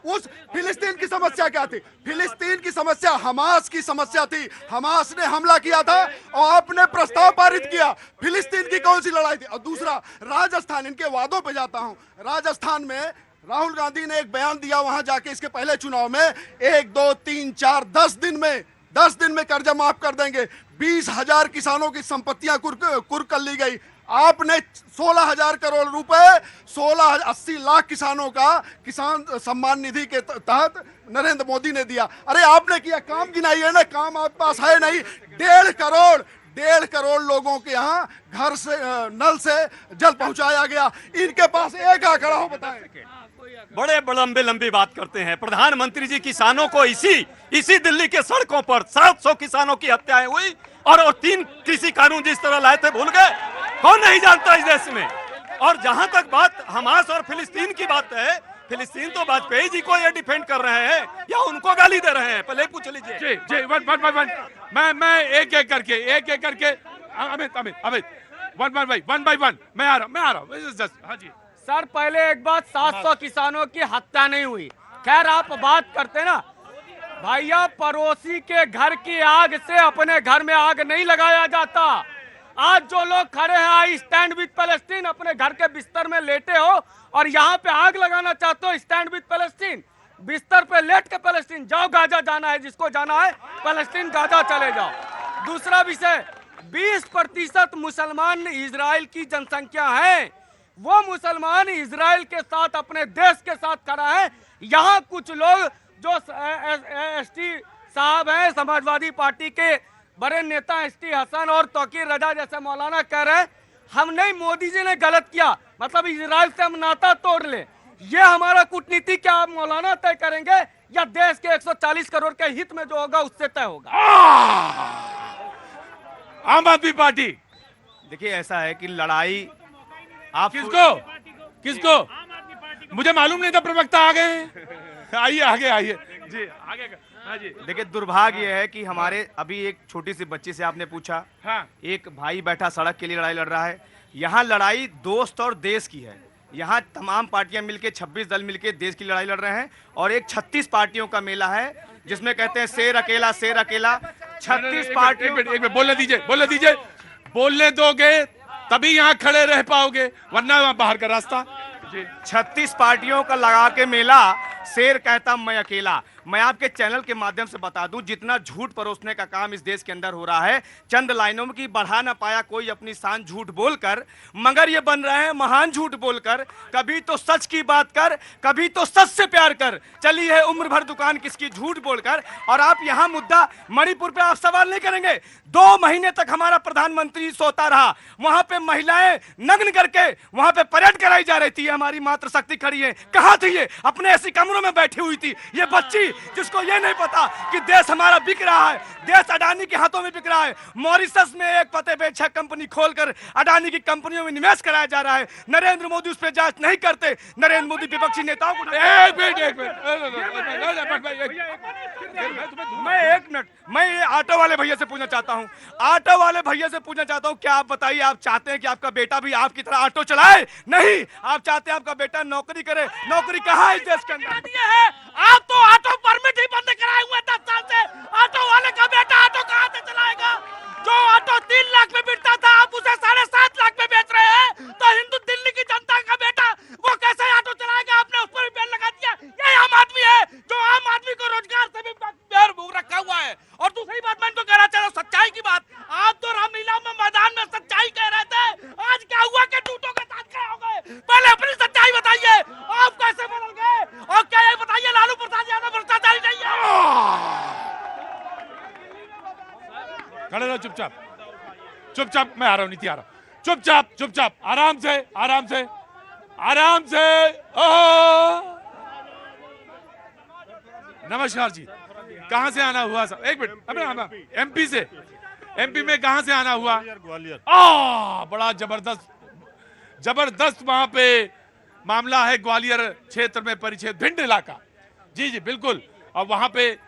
उस फिलिस्तीन की समस्या क्या थी? फिलिस्तीन की समस्या हमास की समस्या थी। हमास ने हमला किया था और आपने प्रस्ताव पारित किया। फिलिस्तीन की कौन सी लड़ाई थी? और दूसरा, राजस्थान, इनके वादों पे जाता हूं। राजस्थान में राहुल गांधी ने एक बयान दिया, वहां जाके इसके पहले चुनाव में 1 2 3 4 10 दिन में कर्जा माफ कर देंगे। 20,000 किसानों की संपत्तियां कुर्क कर ली गई। आपने 16,000 करोड़ रुपए 80 लाख किसानों का किसान सम्मान निधि के तहत नरेंद्र मोदी ने दिया। अरे आपने किया, काम गिनाई है ना, काम आपके पास है नहीं। 1.5 करोड़ लोगों के यहाँ घर से नल से जल पहुंचाया गया। इनके पास एक आंकड़ा हो, बताएं। बड़े लंबी बात करते हैं। प्रधानमंत्री जी किसानों को इसी दिल्ली के सड़कों पर 700 किसानों की हत्याएं हुई, और 3 कृषि कानून जिस तरह लाए थे, भूल गए? कौन नहीं जानता इस देश में? और जहां तक बात हमास और फिलिस्तीन की बात है, फिलिस्तीन तो वाजपेयी जी को ये डिफेंड कर रहे हैं या उनको गाली दे रहे हैं, पहले पूछ लीजिए। जी जी, वन मैं एक एक करके अमित वन बाय वन मैं आ रहा हूँ जस्ट। हाँ जी सर, पहले एक बात, 700 किसानों की हत्या नहीं हुई। खैर, आप बात करते ना भैया, पड़ोसी के घर की आग से अपने घर में आग नहीं लगाया जाता। आज जो लोग खड़े हैं आई स्टैंड विद पैलेस्टीन, अपने घर के बिस्तर में लेटे हो और यहाँ पे आग लगाना चाहते हो। स्टैंड विद पैलेस्टीन, बिस्तर पे लेट के पैलेस्टीन जाओ। गाजा जाना है, जिसको जाना है पैलेस्टीन गाजा चले जाओ। दूसरा विषय, 20% मुसलमान इजराइल की जनसंख्या है। वो मुसलमान इजराइल के साथ, अपने देश के साथ खड़ा है। यहाँ कुछ लोग जो एसटी साहब हैं, समाजवादी पार्टी के बड़े नेता एसटी हसन और तौकीर रजा जैसे मौलाना कह रहे हैं हम नहीं, मोदी जी ने गलत किया, मतलब इजराइल से हम नाता तोड़ ले। ये हमारा कूटनीति क्या आप मौलाना तय करेंगे या देश के 140 करोड़ के हित में जो होगा उससे तय होगा? आम आदमी पार्टी, देखिए ऐसा है कि लड़ाई आप किसको मुझे मालूम नहीं था, प्रवक्ता आ गए हैं। आइए आगे जी, आगे। हाँ जी, देखिए दुर्भाग्य है कि हमारे अभी एक छोटी सी बच्ची से आपने पूछा, हाँ। एक भाई बैठा सड़क के लिए लड़ाई लड़ रहा है। यहाँ लड़ाई दोस्त और देश की है। यहाँ तमाम पार्टियां मिलके 26 दल मिलके देश की लड़ाई लड़ रहे हैं और एक 36 पार्टियों का मेला है जिसमें कहते हैं शेर अकेला 36 पार्टियों। एक मिनट बोलने दीजिए, बोलने दोगे तभी यहाँ खड़े रह पाओगे, वरना बाहर का रास्ता। 36 पार्टियों का लगा के मेला, शेर कहता मैं अकेला। मैं आपके चैनल के माध्यम से बता दूं, जितना झूठ परोसने का काम इस देश के अंदर हो रहा है, चंद लाइनों में की बढ़ा ना पाया कोई अपनी शान झूठ बोलकर, मगर ये बन रहे हैं महान झूठ बोलकर। कभी तो सच की बात कर, कभी तो सच से प्यार कर, चली है उम्र भर दुकान किसकी झूठ बोलकर। और आप यहाँ मुद्दा मणिपुर पे आप सवाल नहीं करेंगे। 2 महीने तक हमारा प्रधानमंत्री सोता रहा, वहां पे महिलाएं नग्न करके वहां पे परेड कराई जा रही थी। हमारी मातृशक्ति खड़ी है, कहां थी ये? अपने ऐसी कमरों में बैठी हुई थी ये बच्ची, जिसको ये नहीं पता कि देश हमारा बिक रहा है, देश अडानी के हाथों में बिक रहा है। मॉरिशस में एक पते पे 6 कंपनी खोलकर अडानी की कंपनियों में निवेश कराया जा रहा है। नरेंद्र मोदी उस पर जांच नहीं करते। नरेंद्र मोदी विपक्षी नेताओं को मैं ये ऑटो वाले भैया से पूछना चाहता हूं, क्या आप बताइए, आप चाहते हैं कि आपका बेटा भी आपकी तरह ऑटो चलाए? नहीं, आप चाहते हैं आपका बेटा नौकरी करे। नौकरी कहाँ है इस देश के अंदर? आप तो ऑटो परमिट ही बंद कराए हुए 10 साल से। ऑटो वाले का बेटा ऑटो कहाँ से चलाएगा? जो ऑटो 3 लाख में बिकता था आप उसे 7.5 लाख में बेच रहे हैं। तो हिंदू दिल्ली की जनता का बेटा वो कैसे ऑटो चलाएगा? आपने उस पर भी बैन लगा दिया। ये आम आदमी है जो आम आदमी को रोजगार से भी बेर भूख रखा हुआ है। और दूसरी बात मैं तो कहना चाह रहा हूँ, सच्चाई की बात, आप तो रामलीला में मैदान में सच्चाई कह रहे थे, आज क्या हुआ कि टूटों के साथ खड़े हो गए? पहले अपनी सच्चाई बताइए, आप कैसे बदल गए? और क्या ये बताइए लालू प्रसाद यादव भ्रष्टाचारी नहीं है? खड़े रहो चुपचाप, मैं आ रहा हूँ, नीति आ रहा हूँ। चुपचाप, आराम से। नमस्कार जी, कहाँ से आना हुआ सब? एक मिनट, एमपी में कहाँ से आना हुआ? ग्वालियर। बड़ा जबरदस्त वहां पे मामला है, ग्वालियर क्षेत्र में परिचय, भिंड इलाका। जी बिल्कुल। और वहां पे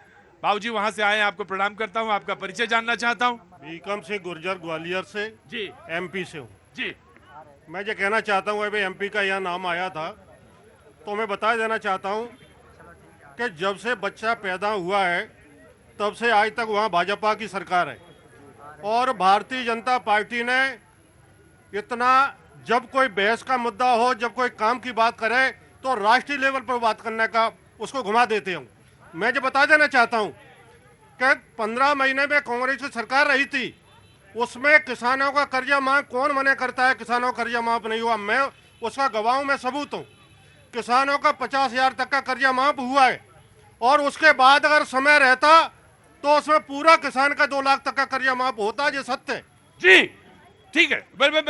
बाबूजी वहां से आए, आपको प्रणाम करता हूं, आपका परिचय जानना चाहता हूं। बीकम से गुर्जर, ग्वालियर से जी, एमपी से हूँ जी। मैं ये कहना चाहता हूँ, अभी एमपी का यह नाम आया था तो मैं बता देना चाहता हूँ कि जब से बच्चा पैदा हुआ है तब से आज तक वहाँ भाजपा की सरकार है। और भारतीय जनता पार्टी ने इतना, जब कोई बहस का मुद्दा हो, जब कोई काम की बात करे तो राष्ट्रीय लेवल पर बात करने का उसको घुमा देते हूँ। मैं जो बता देना चाहता हूँ कि 15 महीने में कांग्रेस की सरकार रही थी, उसमें किसानों का कर्जा माफ कौन मना करता है? किसानों का कर्जा माफ नहीं हुआ, मैं उसका गवाह हूं, मैं सबूत हूँ। किसानों का 50,000 तक का कर्जा माफ हुआ है और उसके बाद अगर समय रहता तो उसमें पूरा किसान का 2 लाख तक का कर्जा माफ होता। ये सत्य है जी, ठीक है। मैं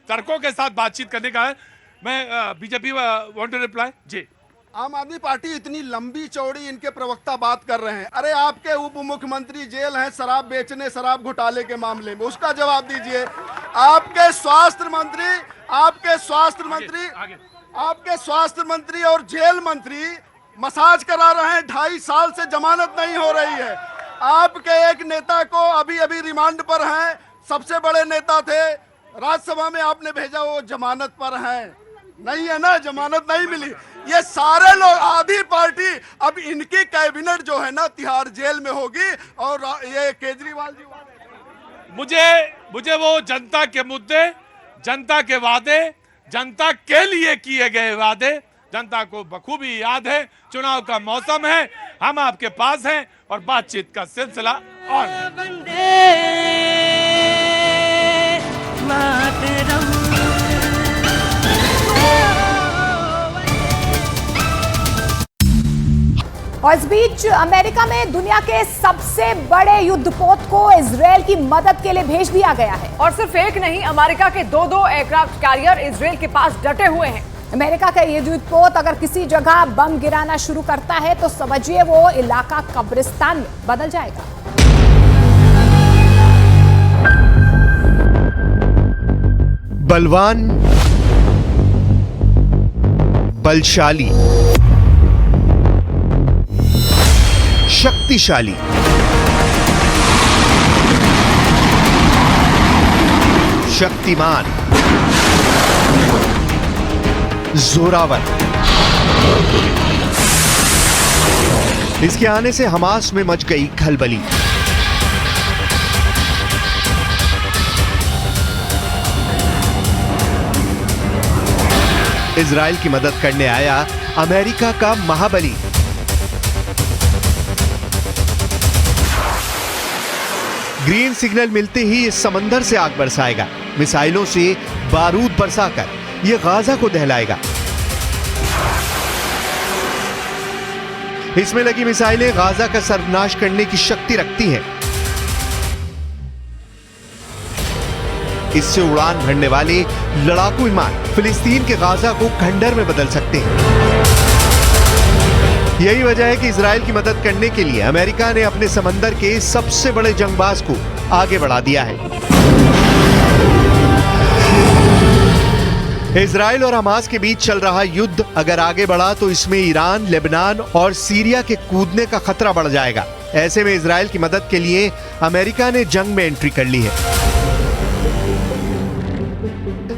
तर्कों के साथ बातचीत करने का है। मैं बीजेपी वांट टू रिप्लाई जी। आम आदमी पार्टी इतनी लंबी चौड़ी इनके प्रवक्ता बात कर रहे हैं, अरे आपके उप मुख्यमंत्री जेल हैं शराब बेचने, शराब घोटाले के मामले में, उसका जवाब दीजिए। आपके स्वास्थ्य मंत्री आपके स्वास्थ्य मंत्री और जेल मंत्री मसाज करा रहे हैं, 2.5 साल से जमानत नहीं हो रही है। आपके एक नेता को अभी अभी रिमांड पर हैं, सबसे बड़े नेता थे, राज्यसभा में आपने भेजा, वो जमानत पर हैं, नहीं है ना, जमानत नहीं मिली। ये सारे लोग, आधी पार्टी अब इनकी कैबिनेट जो है ना तिहाड़ जेल में होगी, और ये केजरीवाल जी मुझे वो जनता के मुद्दे, जनता के वादे, जनता के लिए किए गए वादे जनता को बखूबी याद है। चुनाव का मौसम है, हम आपके पास हैं और बातचीत का सिलसिला और और इस बीच अमेरिका में दुनिया के सबसे बड़े युद्धपोत को इजरायल की मदद के लिए भेज दिया गया है। और सिर्फ एक नहीं, अमेरिका के 2 एयरक्राफ्ट कैरियर इजरायल के पास डटे हुए हैं। अमेरिका का ये युद्धपोत अगर किसी जगह बम गिराना शुरू करता है तो समझिए वो इलाका कब्रिस्तान में बदल जाएगा। बलवान, बलशाली, शक्तिशाली, शक्तिमान, जोरावर। इसके आने से हमास में मच गई खलबली। इजराइल की मदद करने आया अमेरिका का महाबली। ग्रीन सिग्नल मिलते ही इस समंदर से आग बरसाएगा, मिसाइलों से बारूद बरसाकर ये गाजा को दहलाएगा। इसमें लगी मिसाइलें गाजा का सर्वनाश करने की शक्ति रखती हैं। इससे उड़ान भरने वाले लड़ाकू विमान फिलिस्तीन के गाजा को खंडर में बदल सकते हैं। यही वजह है कि इजराइल की मदद करने के लिए अमेरिका ने अपने समंदर के सबसे बड़े जंगबाज को आगे बढ़ा दिया है। इजराइल और हमास के बीच चल रहा युद्ध अगर आगे बढ़ा तो इसमें ईरान, लेबनान और सीरिया के कूदने का खतरा बढ़ जाएगा। ऐसे में इजराइल की मदद के लिए अमेरिका ने जंग में एंट्री कर ली है।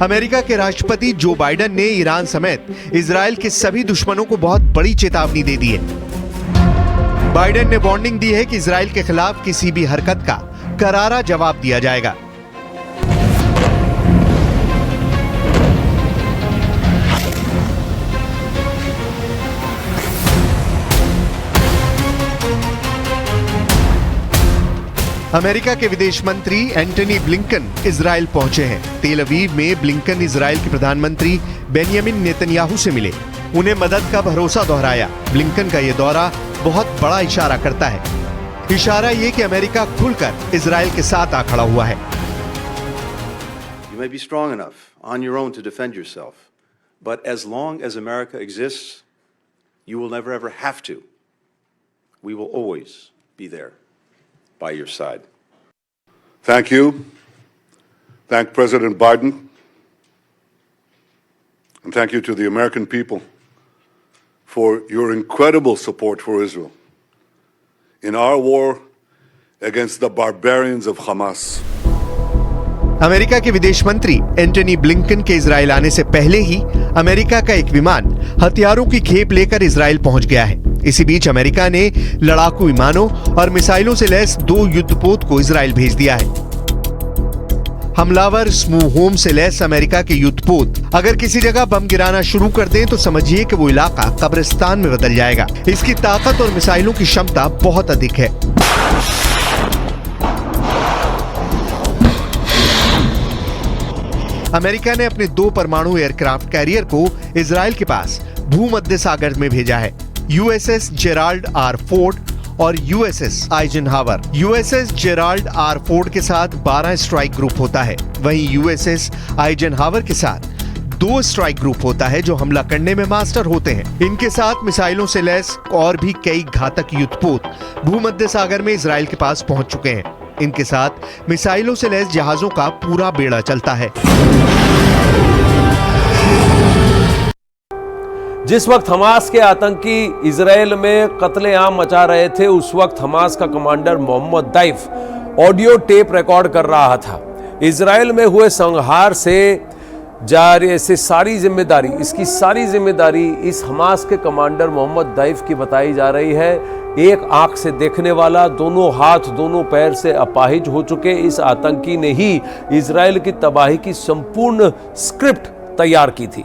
अमेरिका के राष्ट्रपति जो बाइडेन ने ईरान समेत इजराइल के सभी दुश्मनों को बहुत बड़ी चेतावनी दे दी है। बाइडेन ने वार्निंग दी है कि इजराइल के खिलाफ किसी भी हरकत का करारा जवाब दिया जाएगा। अमेरिका के विदेश मंत्री एंटनी ब्लिंकन इजराइल पहुंचे हैं। तेल अवीव में ब्लिंकन इजराइल के प्रधानमंत्री बेंयामिन नेतन्याहू से मिले, उन्हें मदद का भरोसा दोहराया। ब्लिंकन का यह दौरा बहुत बड़ा इशारा करता है। इशारा ये कि अमेरिका खुलकर इजराइल के साथ आ खड़ा हुआ है। You may be strong enough on your own to defend yourself, but as long as America exists, you will never ever have to. We will always be there by your side. Thank you. Thank President Biden. And thank you to the American people for your incredible support for Israel in our war against the barbarians of Hamas. America के विदेश मंत्री Antony Blinken के Israel आने से पहले ही America का एक विमान हथियारों की खेप लेकर इजराइल पहुंच गया है। इसी बीच अमेरिका ने लड़ाकू विमानों और मिसाइलों से लैस 2 युद्धपोत को इजराइल भेज दिया है। हमलावर स्मूह होम से लैस अमेरिका के युद्धपोत अगर किसी जगह बम गिराना शुरू कर दें तो समझिए कि वो इलाका कब्रिस्तान में बदल जाएगा। इसकी ताकत और मिसाइलों की क्षमता बहुत अधिक है। अमेरिका ने अपने 2 परमाणु एयरक्राफ्ट कैरियर को इजराइल के पास भूमध्य सागर में भेजा है। यूएसएस जेराल्ड आर फोर्ड और USS Eisenhower. USS Gerald R Ford के साथ 12 स्ट्राइक ग्रुप होता है, वहीं यूएसएस आइजनहावर के साथ 2 स्ट्राइक ग्रुप होता है जो हमला करने में मास्टर होते हैं। इनके साथ मिसाइलों से लैस और भी कई घातक युद्धपोत भूमध्य सागर में इजराइल के पास पहुंच चुके हैं। इनके साथ मिसाइलों से लैस जहाजों का पूरा बेड़ा चलता है। जिस वक्त हमास के आतंकी इजराइल में कत्लेआम मचा रहे थे, उस वक्त हमास का commander Mohammed Deif audio tape record कर रहा था। इजराइल में हुए संहार से सारी जिम्मेदारी इस हमास के कमांडर मोहम्मद दैफ की बताई जा रही है। एक आंख से देखने वाला, दोनों हाथ दोनों पैर से अपाहिज हो चुके इस आतंकी ने ही इजराइल की तबाही की संपूर्ण स्क्रिप्ट तैयार की थी।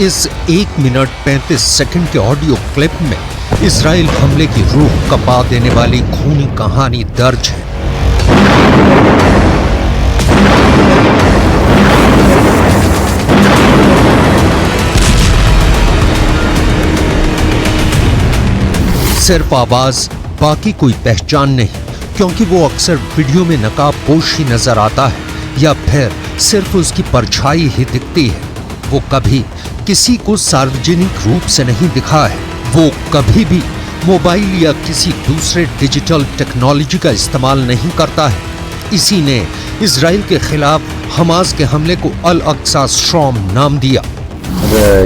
इस 1 मिनट 35 सेकंड के ऑडियो क्लिप में इजराइल हमले की रूह कपा देने वाली खूनी कहानी दर्ज है। सिर्फ आवाज, बाकी कोई पहचान नहीं, क्योंकि वो अक्सर वीडियो में नकाबपोश ही नजर आता है या फिर सिर्फ उसकी परछाई ही दिखती है। वो कभी किसी को सार्वजनिक रूप से नहीं दिखा है। वो कभी भी मोबाइल या किसी दूसरे डिजिटल टेक्नोलॉजी का इस्तेमाल नहीं करता है। इसी ने इजराइल के खिलाफ हमास के हमले को अल अक्सा स्ट्रॉम नाम दिया।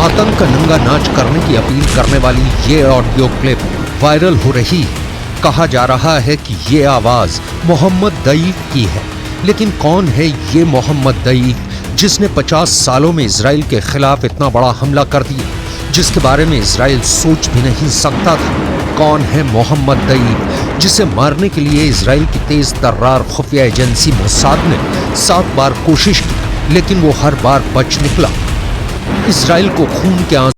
आतंक का नंगा नाच करने की अपील करने वाली ये ऑडियो क्लिप वायरल हो रही है। कहा जा रहा है कि ये आवाज मोहम्मद दैफ की है, लेकिन कौन है ये मोहम्मद दैफ जिसने 50 सालों में इजराइल के खिलाफ इतना बड़ा हमला कर दिया, जिसके बारे में इजराइल सोच भी नहीं सकता था? कौन है मोहम्मद दैफ जिसे मारने के लिए इजराइल की तेज तर्रार खुफिया एजेंसी मोसाद ने 7 बार कोशिश की, लेकिन वो हर बार बच निकला। इजराइल को खून के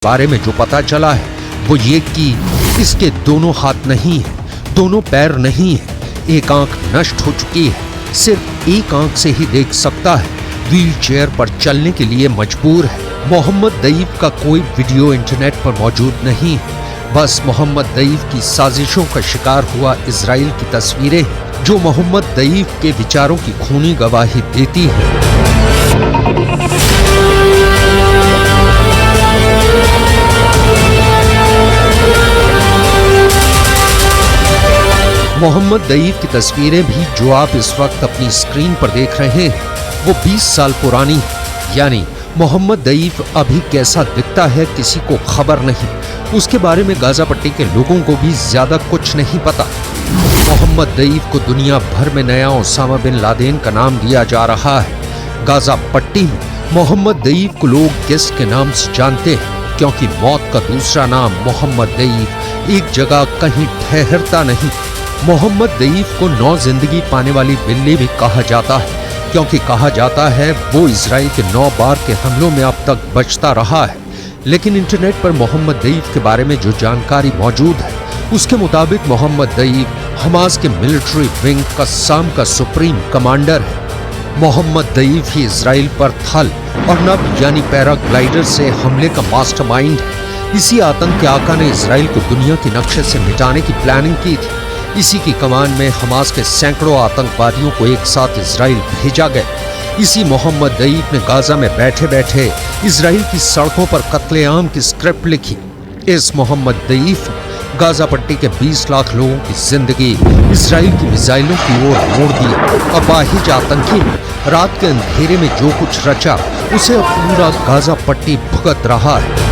बारे में जो पता चला है वो ये कि इसके दोनों हाथ नहीं है, दोनों पैर नहीं है, एक आंख नष्ट हो चुकी है, सिर्फ एक आंख से ही देख सकता है, व्हील चेयर पर चलने के लिए मजबूर है। मोहम्मद दैफ का कोई वीडियो इंटरनेट पर मौजूद नहीं है, बस मोहम्मद दैफ की साजिशों का शिकार हुआ इजराइल की तस्वीरें हैं, जो मोहम्मद दैफ के विचारों की खूनी गवाही देती है। मोहम्मद दैफ की तस्वीरें भी जो आप इस वक्त अपनी स्क्रीन पर देख रहे हैं वो 20 साल पुरानी है। यानी मोहम्मद दैफ अभी कैसा दिखता है किसी को खबर नहीं। उसके बारे में गाजा पट्टी के लोगों को भी ज्यादा कुछ नहीं पता। मोहम्मद दैफ को दुनिया भर में नया ओसामा बिन लादेन का नाम दिया जा रहा है। गाजा पट्टी में मोहम्मद दैफ को लोग गेस्ट के नाम से जानते हैं, क्योंकि मौत का दूसरा नाम मोहम्मद दैफ एक जगह कहीं ठहरता नहीं। मोहम्मद दैफ को नौ जिंदगी पाने वाली बिल्ली भी कहा जाता है, क्योंकि कहा जाता है वो इजराइल के 9 बार के हमलों में अब तक बचता रहा है। लेकिन इंटरनेट पर मोहम्मद दैफ के बारे में जो जानकारी मौजूद है उसके मुताबिक मोहम्मद दैफ हमास के मिलिट्री विंग कस्साम का सुप्रीम कमांडर है। मोहम्मद दैफ ही इजराइल पर थल और नभ यानी पैराग्लाइडर से हमले का मास्टरमाइंड है। इसी आतंक के आका ने इजराइल को दुनिया के नक्शे से मिटाने की प्लानिंग की थी। इसी की कमान में हमास के सैकड़ों आतंकवादियों को एक साथ इजराइल भेजा गया। इसी मोहम्मद दैफ ने गाजा में बैठे बैठे इजराइल की सड़कों पर कत्लेआम की स्क्रिप्ट लिखी। इस मोहम्मद दैफ गाजा पट्टी के 20 लाख लोगों की जिंदगी इजराइल की मिसाइलों की ओर मोड़ दी। अपाहिज आतंकी ने रात के अंधेरे में जो कुछ रचा उसे अब पूरा गाजा पट्टी भुगत रहा है।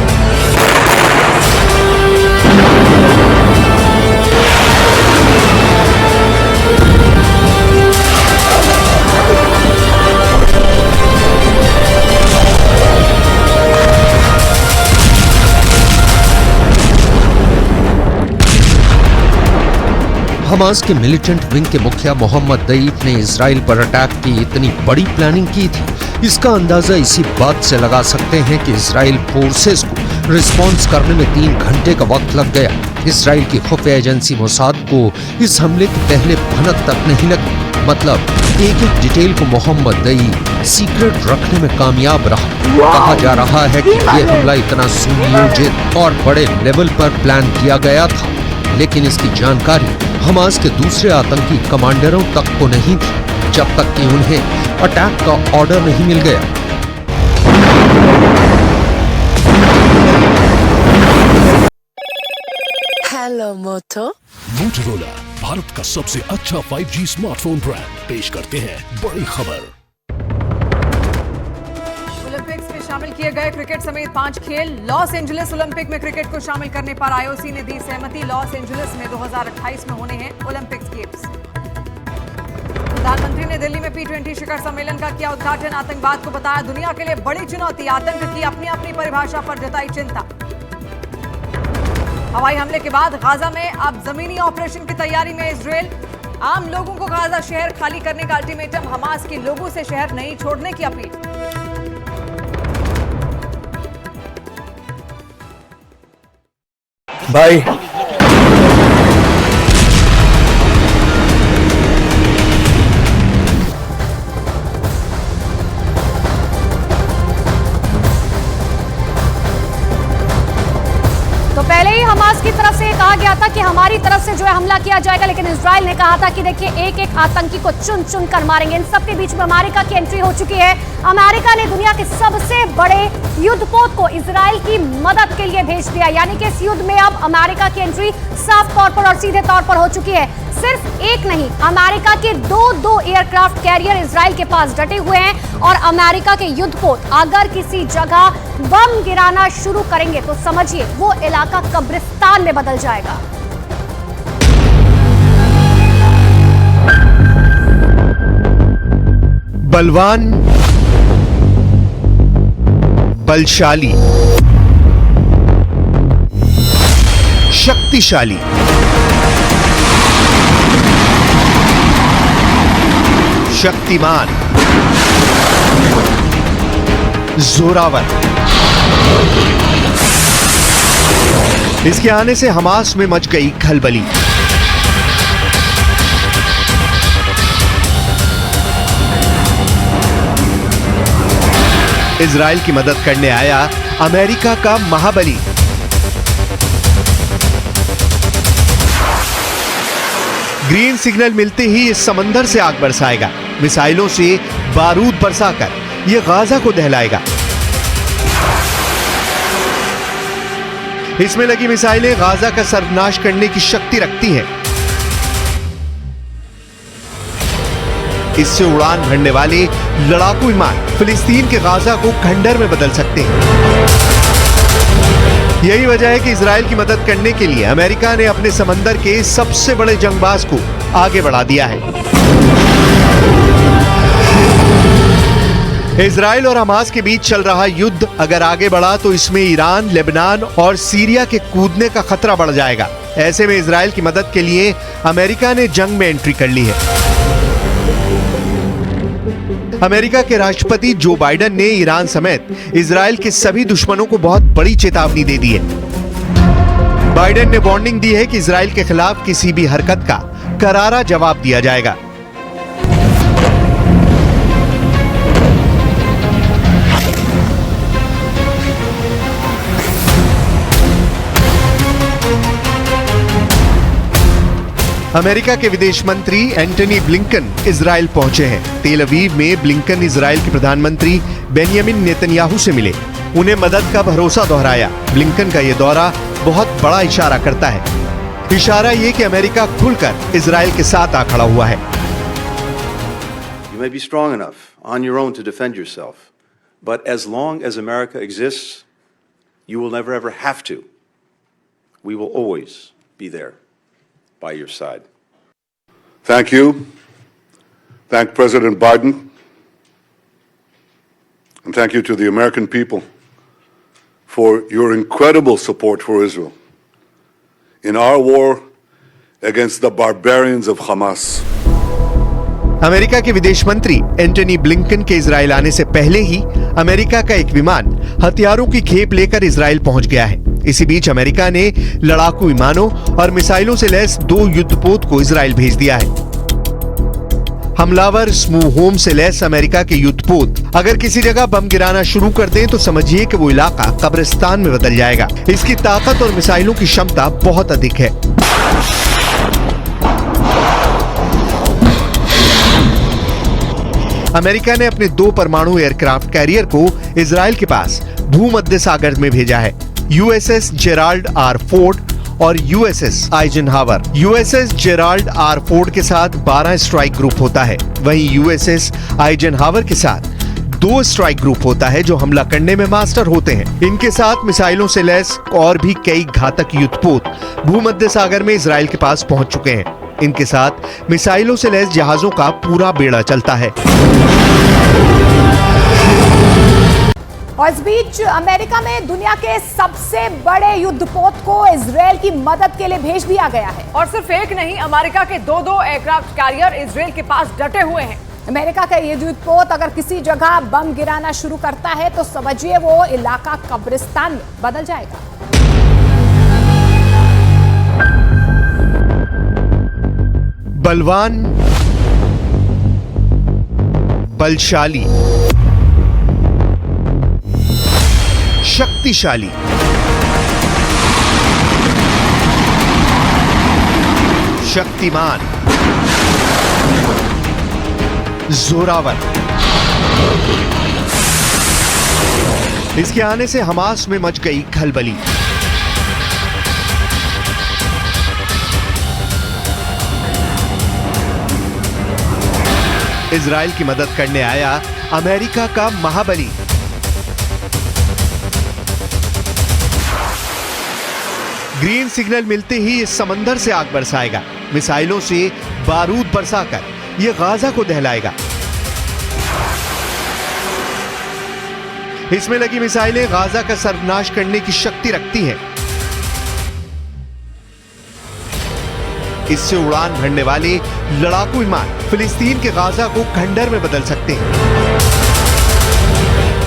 हमास के मिलिटेंट विंग के मुखिया मोहम्मद दैफ ने इजराइल पर अटैक की इतनी बड़ी प्लानिंग की थी। इसका अंदाजा इसी बात से लगा सकते हैं कि इजराइल फोर्सेस को रिस्पॉन्स करने में 3 घंटे का वक्त लग गया। इसराइल की खुफिया एजेंसी मोसाद को इस हमले की पहले भनक तक नहीं लगी। मतलब एक एक डिटेल को मोहम्मद दई सीक्रेट रखने में कामयाब रहा। कहा जा रहा है कि यह हमला इतना सुनियोजित और बड़े लेवल पर प्लान किया गया था, लेकिन इसकी जानकारी हमास के दूसरे आतंकी कमांडरों तक को नहीं थी, जब तक कि उन्हें अटैक का ऑर्डर नहीं मिल गया। हेलो मोटो। मोटोरोला भारत का सबसे अच्छा 5G स्मार्टफोन ब्रांड पेश करते हैं बड़ी खबर। ओलंपिक्स में शामिल किए गए क्रिकेट समेत 5 खेल। लॉस एंजलिस ओलंपिक में क्रिकेट को शामिल करने पर आईओसी ने दी सहमति। लॉस एंजलिस में 2028 में होने हैं ओलंपिक्स गेम्स। प्रधानमंत्री ने दिल्ली में P20 शिखर सम्मेलन का किया उद्घाटन। आतंकवाद को बताया दुनिया के लिए बड़ी चुनौती। आतंक की अपनी अपनी परिभाषा पर जताई चिंता। हवाई हमले के बाद गाजा में अब जमीनी ऑपरेशन की तैयारी में इजरायल। आम लोगों को गाजा शहर खाली करने का अल्टीमेटम। हमास की लोगों से शहर नहीं छोड़ने की अपील। भाई तो पहले ही हमास की तरफ से कहा गया था कि हमारी तरफ से जो है हमला किया जाएगा, लेकिन इजराइल ने कहा था कि देखिए एक एक आतंकी को चुन चुन कर मारेंगे। इन सबके बीच में अमेरिका की एंट्री हो चुकी है। अमेरिका ने दुनिया के सबसे बड़े युद्धपोत को इजराइल की मदद के लिए भेज दिया, यानी कि इस युद्ध में अब अमेरिका की एंट्री साफ तौर पर और सीधे तौर पर हो चुकी है। सिर्फ एक नहीं, अमेरिका के दो एयरक्राफ्ट कैरियर इजराइल के पास डटे हुए हैं और अमेरिका के युद्धपोत अगर किसी जगह बम गिराना शुरू करेंगे तो समझिए वो इलाका कब्रिस्तान में बदल जाएगा। बलवान, बलशाली, शक्तिशाली, शक्तिमान, जोरावर। इसके आने से हमास में मच गई खलबली। इजराइल की मदद करने आया अमेरिका का महाबली। ग्रीन सिग्नल मिलते ही इस समंदर से आग बरसाएगा। मिसाइलों से बारूद बरसाकर यह गाजा को दहलाएगा। इसमें लगी मिसाइलें गाजा का सर्वनाश करने की शक्ति रखती हैं। इससे उड़ान भरने वाले लड़ाकू विमान फिलिस्तीन के गाजा को खंडर में बदल सकते हैं। यही वजह है कि इजराइल की मदद करने के लिए अमेरिका ने अपने समंदर के सबसे बड़े जंगबाज को आगे बढ़ा दिया है। इजराइल और हमास के बीच चल रहा युद्ध अगर आगे बढ़ा तो इसमें ईरान, लेबनान और सीरिया के कूदने का खतरा बढ़ जाएगा। ऐसे में इजराइल की मदद के लिए अमेरिका ने जंग में एंट्री कर ली है। अमेरिका के राष्ट्रपति जो बाइडेन ने ईरान समेत इजराइल के सभी दुश्मनों को बहुत बड़ी चेतावनी दे दी है। बाइडेन ने वार्निंग दी है कि इजराइल के खिलाफ किसी भी हरकत का करारा जवाब दिया जाएगा। अमेरिका के विदेश मंत्री एंटनी ब्लिंकन इजराइल पहुंचे हैं। तेल अवीव में ब्लिंकन इजराइल के प्रधानमंत्री बेंयामिन नेतन्याहू से मिले, उन्हें मदद का भरोसा दोहराया। ब्लिंकन का यह दौरा बहुत बड़ा इशारा करता है। इशारा ये कि अमेरिका खुलकर इजराइल के साथ आ खड़ा हुआ है। You may be strong enough on your own to defend yourself, but as long as America exists, you will never ever have to. We will always be there by your side. Thank you. Thank President Biden. And thank you to the American people for your incredible support for Israel in our war against the barbarians of Hamas. America के विदेश मंत्री Antony Blinken के Israel आने से पहले ही America का एक विमान हथियारों की खेप लेकर इजराइल पहुंच गया है। इसी बीच अमेरिका ने लड़ाकू विमानों और मिसाइलों से लैस 2 युद्धपोत को इजराइल भेज दिया है। हमलावर स्मूह होम से लैस अमेरिका के युद्धपोत अगर किसी जगह बम गिराना शुरू कर दें तो समझिए कि वो इलाका कब्रिस्तान में बदल जाएगा। इसकी ताकत और मिसाइलों की क्षमता बहुत अधिक है। अमेरिका ने अपने 2 परमाणु एयरक्राफ्ट कैरियर को इजराइल के पास भूमध्य सागर में भेजा है। यूएसएस जेराल्ड आर फोर्ड और USS Eisenhower. USS Gerald R Ford के साथ 12 स्ट्राइक ग्रुप होता है, वहीं यूएसएस आइजनहावर के साथ 2 स्ट्राइक ग्रुप होता है जो हमला करने में मास्टर होते हैं। इनके साथ मिसाइलों से लैस और भी कई घातक युद्धपोत भूमध्य सागर में इजराइल के पास पहुंच चुके हैं। इनके साथ मिसाइलों से लैस जहाजों का पूरा बेड़ा चलता है। और इस बीच अमेरिका में दुनिया के सबसे बड़े युद्धपोत को इजरायल की मदद के लिए भेज दिया गया है। और सिर्फ एक नहीं, अमेरिका के 2 एयरक्राफ्ट कैरियर इजरायल के पास डटे हुए हैं। अमेरिका का ये युद्धपोत अगर किसी जगह बम गिराना शुरू करता है तो समझिए वो इलाका कब्रिस्तान में बदल जाएगा। बलवान, बलशाली, शक्तिशाली, शक्तिमान, जोरावर। इसके आने से हमास में मच गई खलबली। इजराइल की मदद करने आया अमेरिका का महाबली। ग्रीन सिग्नल मिलते ही इस समंदर से आग बरसाएगा, मिसाइलों से बारूद बरसाकर ये गाजा को दहलाएगा। इसमें लगी मिसाइलें गाजा का सर्वनाश करने की शक्ति रखती हैं। इससे उड़ान भरने वाले लड़ाकू विमान फिलिस्तीन के गाजा को खंडर में बदल सकते हैं।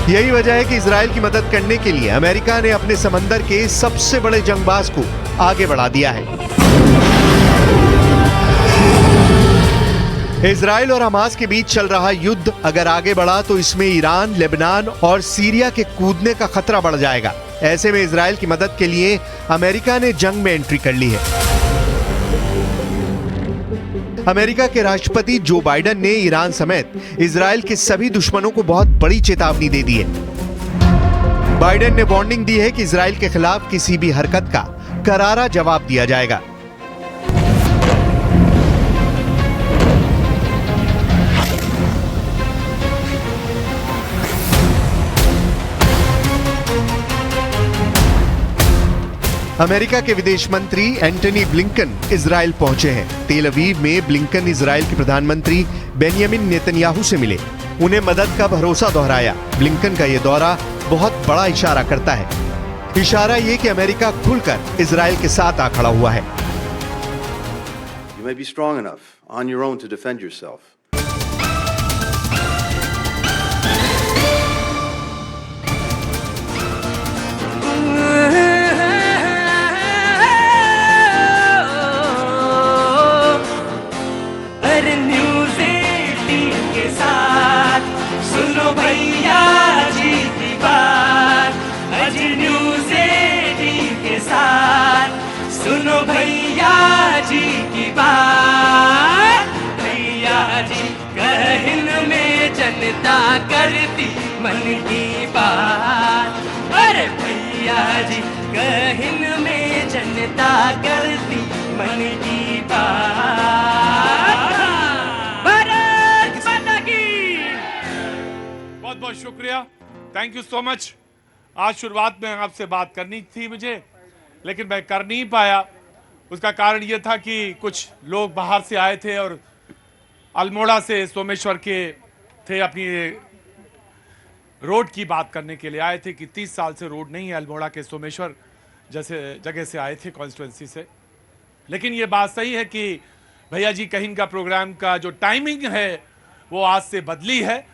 यही वजह है कि इजराइल की मदद करने के लिए अमेरिका ने अपने समंदर के सबसे बड़े जंगबाज को आगे बढ़ा दिया है। इजराइल और हमास के बीच चल रहा युद्ध अगर आगे बढ़ा तो इसमें ईरान, लेबनान और सीरिया के कूदने का खतरा बढ़ जाएगा। ऐसे में इजराइल की मदद के लिए अमेरिका ने जंग में एंट्री कर ली है। अमेरिका के राष्ट्रपति जो बाइडेन ने ईरान समेत इजराइल के सभी दुश्मनों को बहुत बड़ी चेतावनी दे दी है। बाइडेन ने वार्निंग दी है कि इजराइल के खिलाफ किसी भी हरकत का करारा जवाब दिया जाएगा। अमेरिका के विदेश मंत्री एंटनी ब्लिंकन इजराइल पहुंचे हैं। तेल अवीव में ब्लिंकन इजराइल के प्रधानमंत्री बेंयामिन नेतन्याहू से मिले, उन्हें मदद का भरोसा दोहराया। ब्लिंकन का यह दौरा बहुत बड़ा इशारा करता है। इशारा यह कि अमेरिका खुलकर इजराइल के साथ आ खड़ा हुआ है। You may be strong enough on your own to defend yourself. सुनो भैया जी की बात, भैया जी कहन में जनता करती मन की बात। अरे भैया जी कहन में जनता करती मन की बात। भारत माता की। बहुत बहुत शुक्रिया, थैंक यू सो मच। आज शुरुआत में आपसे बात करनी थी मुझे, लेकिन मैं कर नहीं पाया। उसका कारण यह था कि कुछ लोग बाहर से आए थे और अल्मोड़ा से सोमेश्वर के थे, अपनी रोड की बात करने के लिए आए थे कि 30 साल से रोड नहीं है अल्मोड़ा के सोमेश्वर जैसे जगह से आए थे, कॉन्स्टिट्यूंसी से। लेकिन ये बात सही है कि भैया जी कहीं का प्रोग्राम का जो टाइमिंग है वो आज से बदली है।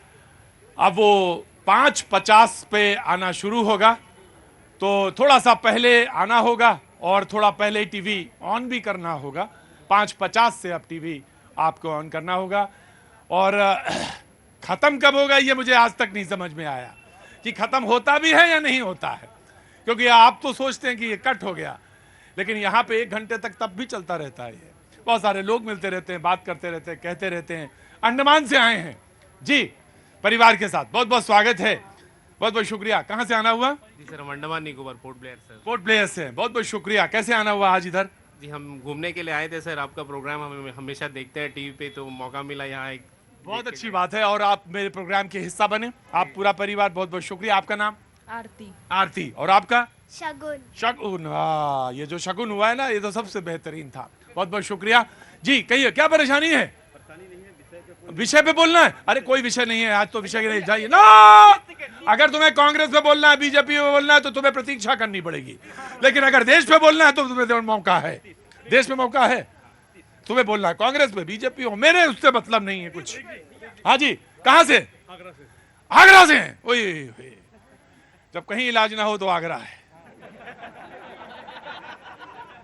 अब वो 5:50 पे आना शुरू होगा। तो थोड़ा सा पहले आना होगा और थोड़ा पहले टीवी ऑन भी करना होगा। 5:50 से अब टीवी आपको ऑन करना होगा। और खत्म कब होगा ये मुझे आज तक नहीं समझ में आया कि खत्म होता भी है या नहीं होता है, क्योंकि आप तो सोचते हैं कि ये कट हो गया, लेकिन यहाँ पे 1 घंटे तक तब भी चलता रहता है। ये बहुत सारे लोग मिलते रहते हैं, बात करते रहते हैं, कहते रहते हैं। अंडमान से आए हैं जी परिवार के साथ, बहुत बहुत स्वागत है, बहुत बहुत शुक्रिया। कहाँ से आना हुआ? जी सर, हम Andaman Nicobar port Blair sir. Port Blair से, बहुत बहुत शुक्रिया। कैसे आना हुआ आज इधर? जी हम घूमने के लिए आए थे सर, आपका प्रोग्राम हम हमेशा देखते हैं टीवी पे, तो मौका मिला यहाँ एक। बहुत अच्छी बात है और आप मेरे प्रोग्राम के हिस्सा बने, आप पूरा परिवार, बहुत बहुत शुक्रिया। आपका नाम? आरती। आरती। और आपका? शगुन। शगुन, ये जो शगुन हुआ है ना, ये तो सबसे बेहतरीन था। बहुत बहुत शुक्रिया जी। कहिए क्या परेशानी है? विषय पे बोलना है? अरे कोई विषय नहीं है आज, तो विषय नहीं जाइए ना। अगर तुम्हें कांग्रेस पे बोलना है, बीजेपी पे बोलना है, तो तुम्हें प्रतीक्षा करनी पड़ेगी, लेकिन अगर देश पे बोलना है तो तुम्हें मौका है, देश में मौका है। तुम्हें बोलना है कांग्रेस पे, बीजेपी हो, मेरे उससे मतलब नहीं है कुछ। हाँ जी, कहां से? आगरा से हैं। ओए, जब कहीं इलाज ना हो तो आगरा है,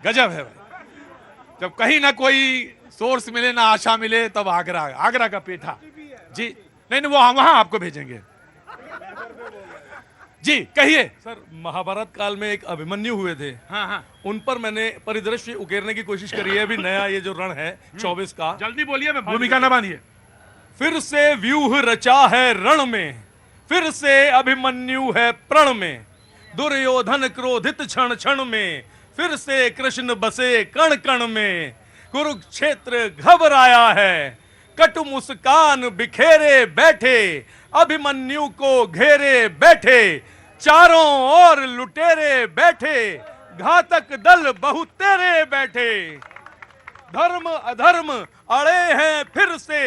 गजब है भाई। जब कहीं ना कोई सोर्स मिले ना आशा मिले तब आगरा, आगरा का पेठा जी। नहीं वो वहां आपको भेजेंगे जी। कहिए सर, महाभारत काल में एक अभिमन्यु हुए थे। हाँ। उन पर मैंने परिदृश्य उकेरने की कोशिश करी है। अभी नया ये जो रण है 24 का, जल्दी बोलिए, मैं भूमिका न बांधिए। फिर से व्यूह रचा है रण में, फिर से अभिमन्यु है प्रण में, दुर्योधन क्रोधित क्षण क्षण में, फिर से कृष्ण बसे कण कण में, कुरुक्षेत्र घबराया है, कटु मुस्कान बिखेरे बैठे, अभिमन्यु को घेरे बैठे, चारों ओर लुटेरे बैठे, घातक दल बहुतेरे बैठे, धर्म अधर्म अड़े हैं फिर से,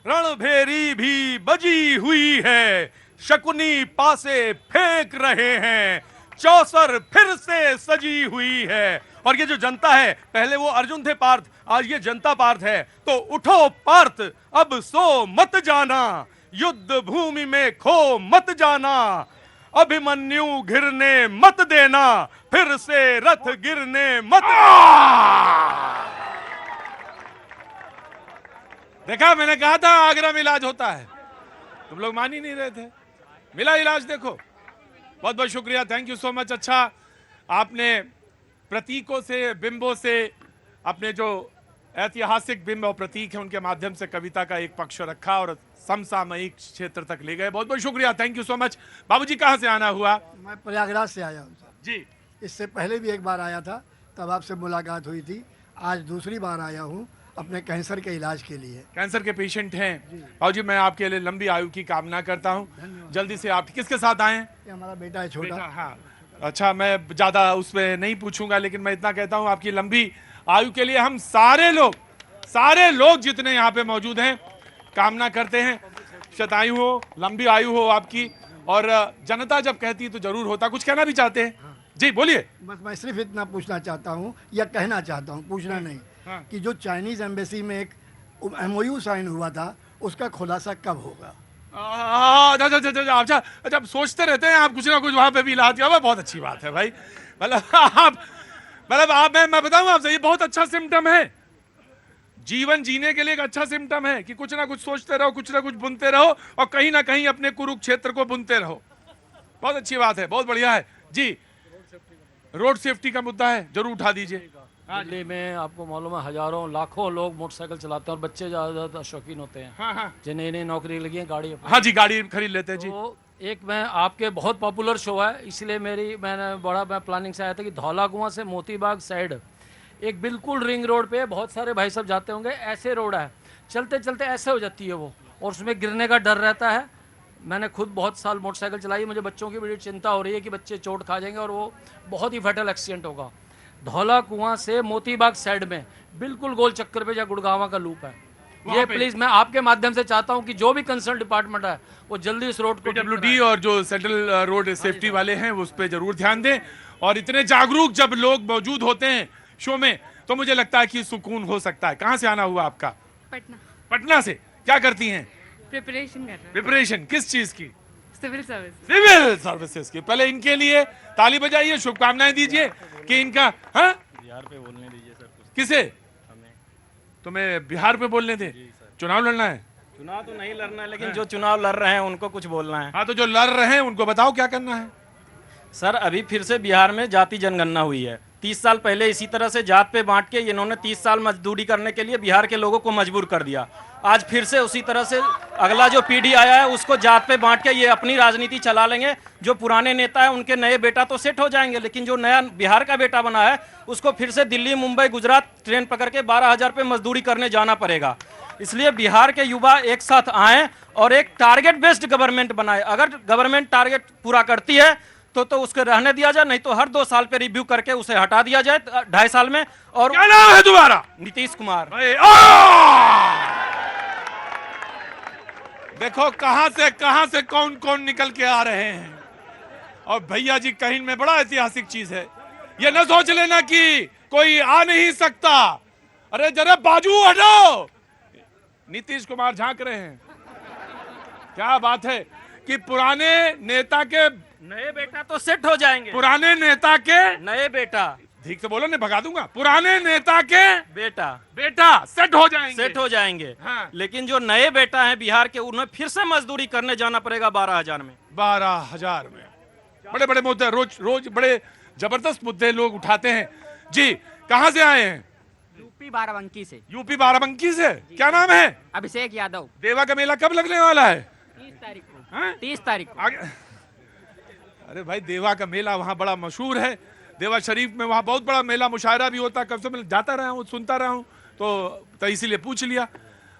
रणभेरी भी बजी हुई है, शकुनी पासे फेंक रहे हैं, चौसर फिर से सजी हुई है। और ये जो जनता है, पहले वो अर्जुन थे पार्थ, आज ये जनता पार्थ है। तो उठो पार्थ, अब सो मत जाना, युद्ध भूमि में खो मत जाना, अभिमन्यु घिरने मत देना, फिर से रथ गिरने मत। देखा, मैंने कहा था आगरा में इलाज होता है, तुम लोग मान ही नहीं रहे थे। मिला इलाज, देखो। बहुत बहुत शुक्रिया, थैंक यू सो मच। अच्छा, आपने प्रतीकों से, बिंबों से, अपने जो ऐतिहासिक बिंब और प्रतीक है उनके माध्यम से कविता का एक पक्ष रखा और समसामयिक क्षेत्र तक ले गए। बहुत बहुत शुक्रिया, थैंक यू सो मच। बाबूजी कहाँ से आना हुआ? मैं प्रयागराज से आया हूँ सर जी। इससे पहले भी एक बार आया था, तब आपसे मुलाकात हुई थी। आज दूसरी बार आया हूँ अपने कैंसर के इलाज के लिए। कैंसर के पेशेंट हैं बाबूजी, मैं आपके लिए लंबी आयु की कामना करता हूँ। जल्दी से आप किसके साथ आए? ये हमारा बेटा है, छोटा। हाँ, अच्छा, मैं ज्यादा उसमें नहीं पूछूंगा, लेकिन मैं इतना कहता हूँ आपकी लंबी आयु के लिए हम सारे लोग जितने यहाँ पे मौजूद हैं कामना करते हैं। शतायु हो, लंबी आयु हो आपकी। और जनता जब कहती है तो जरूर होता। कुछ कहना भी चाहते हैं? जी बोलिए। बस मैं सिर्फ इतना पूछना चाहता हूँ, या कहना चाहता हूँ, पूछना नहीं, कि जो चाइनीज एम्बेसी में एक MOU साइन हुआ था, उसका खुलासा कब होगा? अच्छा, सोचते रहते हैं आप कुछ ना कुछ वहां पे भी इलाज किया। बहुत अच्छी बात है भाई। मैं बताऊं आपसे, ये बहुत अच्छा सिम्टम है। जीवन जीने के लिए एक अच्छा सिम्टम है कि कुछ ना कुछ सोचते रहो, कुछ ना कुछ बुनते रहो और कहीं ना कहीं अपने कुरुक्षेत्र को बुनते रहो। बहुत अच्छी बात है, बहुत बढ़िया है जी। रोड सेफ्टी का मुद्दा है, जरूर उठा दीजिए। दिल्ली में आपको मालूम है हजारों लाखों लोग मोटरसाइकिल चलाते हैं और बच्चे ज्यादा शौकीन होते हैं। हाँ। जिन्हें नई नौकरी लगी है, गाड़ी। हाँ जी, गाड़ी खरीद लेते हैं जी। तो एक मैं आपके बहुत पॉपुलर शो है, इसलिए मैं प्लानिंग से आया था कि धौला कुआं से मोतीबाग साइड एक बिल्कुल रिंग रोड पे, बहुत सारे भाई सब जाते होंगे, ऐसे रोड है, चलते चलते ऐसे हो जाती है वो, और उसमें गिरने का डर रहता है। मैंने खुद बहुत साल मोटरसाइकिल चलाई, मुझे बच्चों की बड़ी चिंता हो रही है कि बच्चे चोट खा जाएंगे और वो बहुत ही फैटल एक्सीडेंट होगा। धौला कुआं से मोतीबाग साइड में बिल्कुल गोल चक्कर पे, जहाँ गुड़गावा का लूप है, ये प्लीज मैं आपके माध्यम से चाहता हूं कि जो भी कंसर्न डिपार्टमेंट है वो जल्दी इस रोड को PWD और जो सेंट्रल रोड सेफ्टी वाले हैं वो उस पर जरूर ध्यान दें। और इतने जागरूक जब लोग मौजूद होते हैं शो में तो मुझे लगता है कि सुकून हो सकता है। कहाँ से आना हुआ आपका? पटना। पटना से। क्या करती हैं? प्रिपरेशन कर रहे हैं। प्रिपरेशन किस चीज की? Civil service. सिविल सर्विसेज की। पहले इनके लिए ताली बजाइए, शुभकामनाएं दीजिए कि इनका, हाँ, बिहार पे बोलने दीजिए सर। किसे? तुम्हें बिहार पे बोलने दे? चुनाव लड़ना है? चुनाव तो नहीं लड़ना है, लेकिन जो चुनाव लड़ रहे हैं उनको कुछ बोलना है। हाँ, तो जो लड़ रहे हैं उनको बताओ क्या करना है। सर, अभी फिर से बिहार में जाति जनगणना हुई है। 30 साल पहले इसी तरह से जात पे बांट के इन्होंने 30 साल मजदूरी करने के लिए बिहार के लोगों को मजबूर कर दिया। आज फिर से उसी तरह से अगला जो पीढ़ी आया है उसको जात पे बांट के ये अपनी राजनीति चला लेंगे। जो पुराने नेता है उनके नए बेटा तो सेट हो जाएंगे, लेकिन जो नया बिहार का बेटा बना है उसको फिर से दिल्ली, मुंबई, गुजरात ट्रेन पकड़ के 12,000 पे मजदूरी करने जाना पड़ेगा। इसलिए बिहार के युवा एक साथ आए और एक टारगेट बेस्ड गवर्नमेंट बनाए। अगर गवर्नमेंट टारगेट पूरा करती है तो उसको रहने दिया जाए, नहीं तो हर 2 साल पे रिव्यू करके उसे हटा दिया जाए 2.5 साल में। और क्या नाम है तुम्हारा? नीतीश कुमार। देखो कहां से कौन कौन निकल के आ रहे हैं। और भैया जी कहीं में बड़ा ऐतिहासिक चीज है, ये न सोच लेना कि कोई आ नहीं सकता। अरे जरा बाजू हटो। नीतीश कुमार झांक रहे हैं। क्या बात है कि पुराने नेता के नए बेटा तो सेट हो जाएंगे। पुराने नेता के नए बेटा, ठीक से बोलो, नहीं भगा दूंगा। पुराने नेता के बेटा सेट हो जाएंगे। सेट हो जाएंगे। हाँ। लेकिन जो नए बेटा है बिहार के, उन्हें फिर से मजदूरी करने जाना पड़ेगा 12,000 में। 12,000 में। बड़े बड़े मुद्दे रोज बड़े जबरदस्त मुद्दे लोग उठाते हैं। जी, कहां से आए हैं? यूपी बाराबंकी से। यूपी बाराबंकी से। क्या नाम है? अभिषेक यादव। देवा का मेला कब लगने वाला है? 30 तारीख को। 30 तारीख को। अरे भाई, देवा का मेला वहाँ बड़ा मशहूर है। देवा शरीफ में वहाँ बहुत बड़ा मेला मुशायरा भी होता है। कब से मैं जाता रहा हूँ, सुनता रहा हूँ, तो इसीलिए पूछ लिया।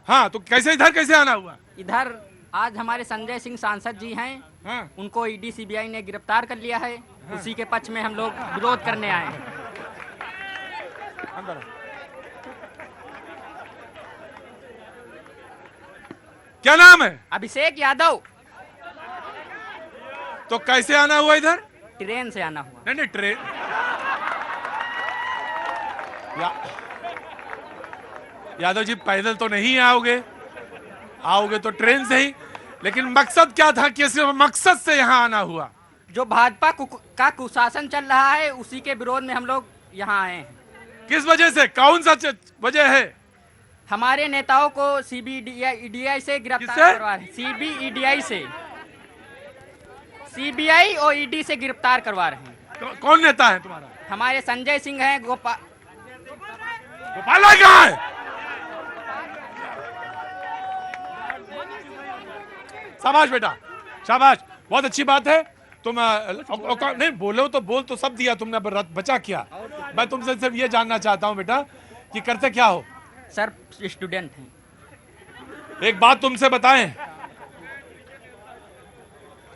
हाँ, तो इधर कैसे आना हुआ? इधर आज हमारे संजय सिंह सांसद जी हैं। हाँ। उनको ईडी सीबीआई ने गिरफ्तार कर लिया है। हाँ। उसी के पक्ष में हम लोग विरोध करने आए हैं। क्या नाम है? अभिषेक यादव। तो कैसे आना हुआ इधर? ट्रेन से आना हुआ। नहीं, ट्रेन यादव जी पैदल तो नहीं आओगे तो ट्रेन से ही। लेकिन मकसद क्या था? किस मकसद से यहाँ आना हुआ? जो भाजपा का कुशासन चल रहा है उसी के विरोध में हम लोग यहाँ आए हैं। किस वजह से? कौन सा वजह है? हमारे नेताओं को सीबीआई से गिरफ्तार करवा रहे हैं। सीबीआई से, सीबीआई और ईडी से गिरफ्तार करवा रहे हैं। कौन नेता है तुम्हारा? हमारे संजय सिंह हैं। गोपाल कहाँ है? शाबाश बेटा, शाबाश, बहुत अच्छी बात है। तुम नहीं बोलो तो बोल तो सब दिया तुमने, बचा क्या? मैं तुमसे सिर्फ ये जानना चाहता हूँ बेटा कि करते क्या हो? सर, स्टूडेंट हैं। एक बात तुमसे बताएं,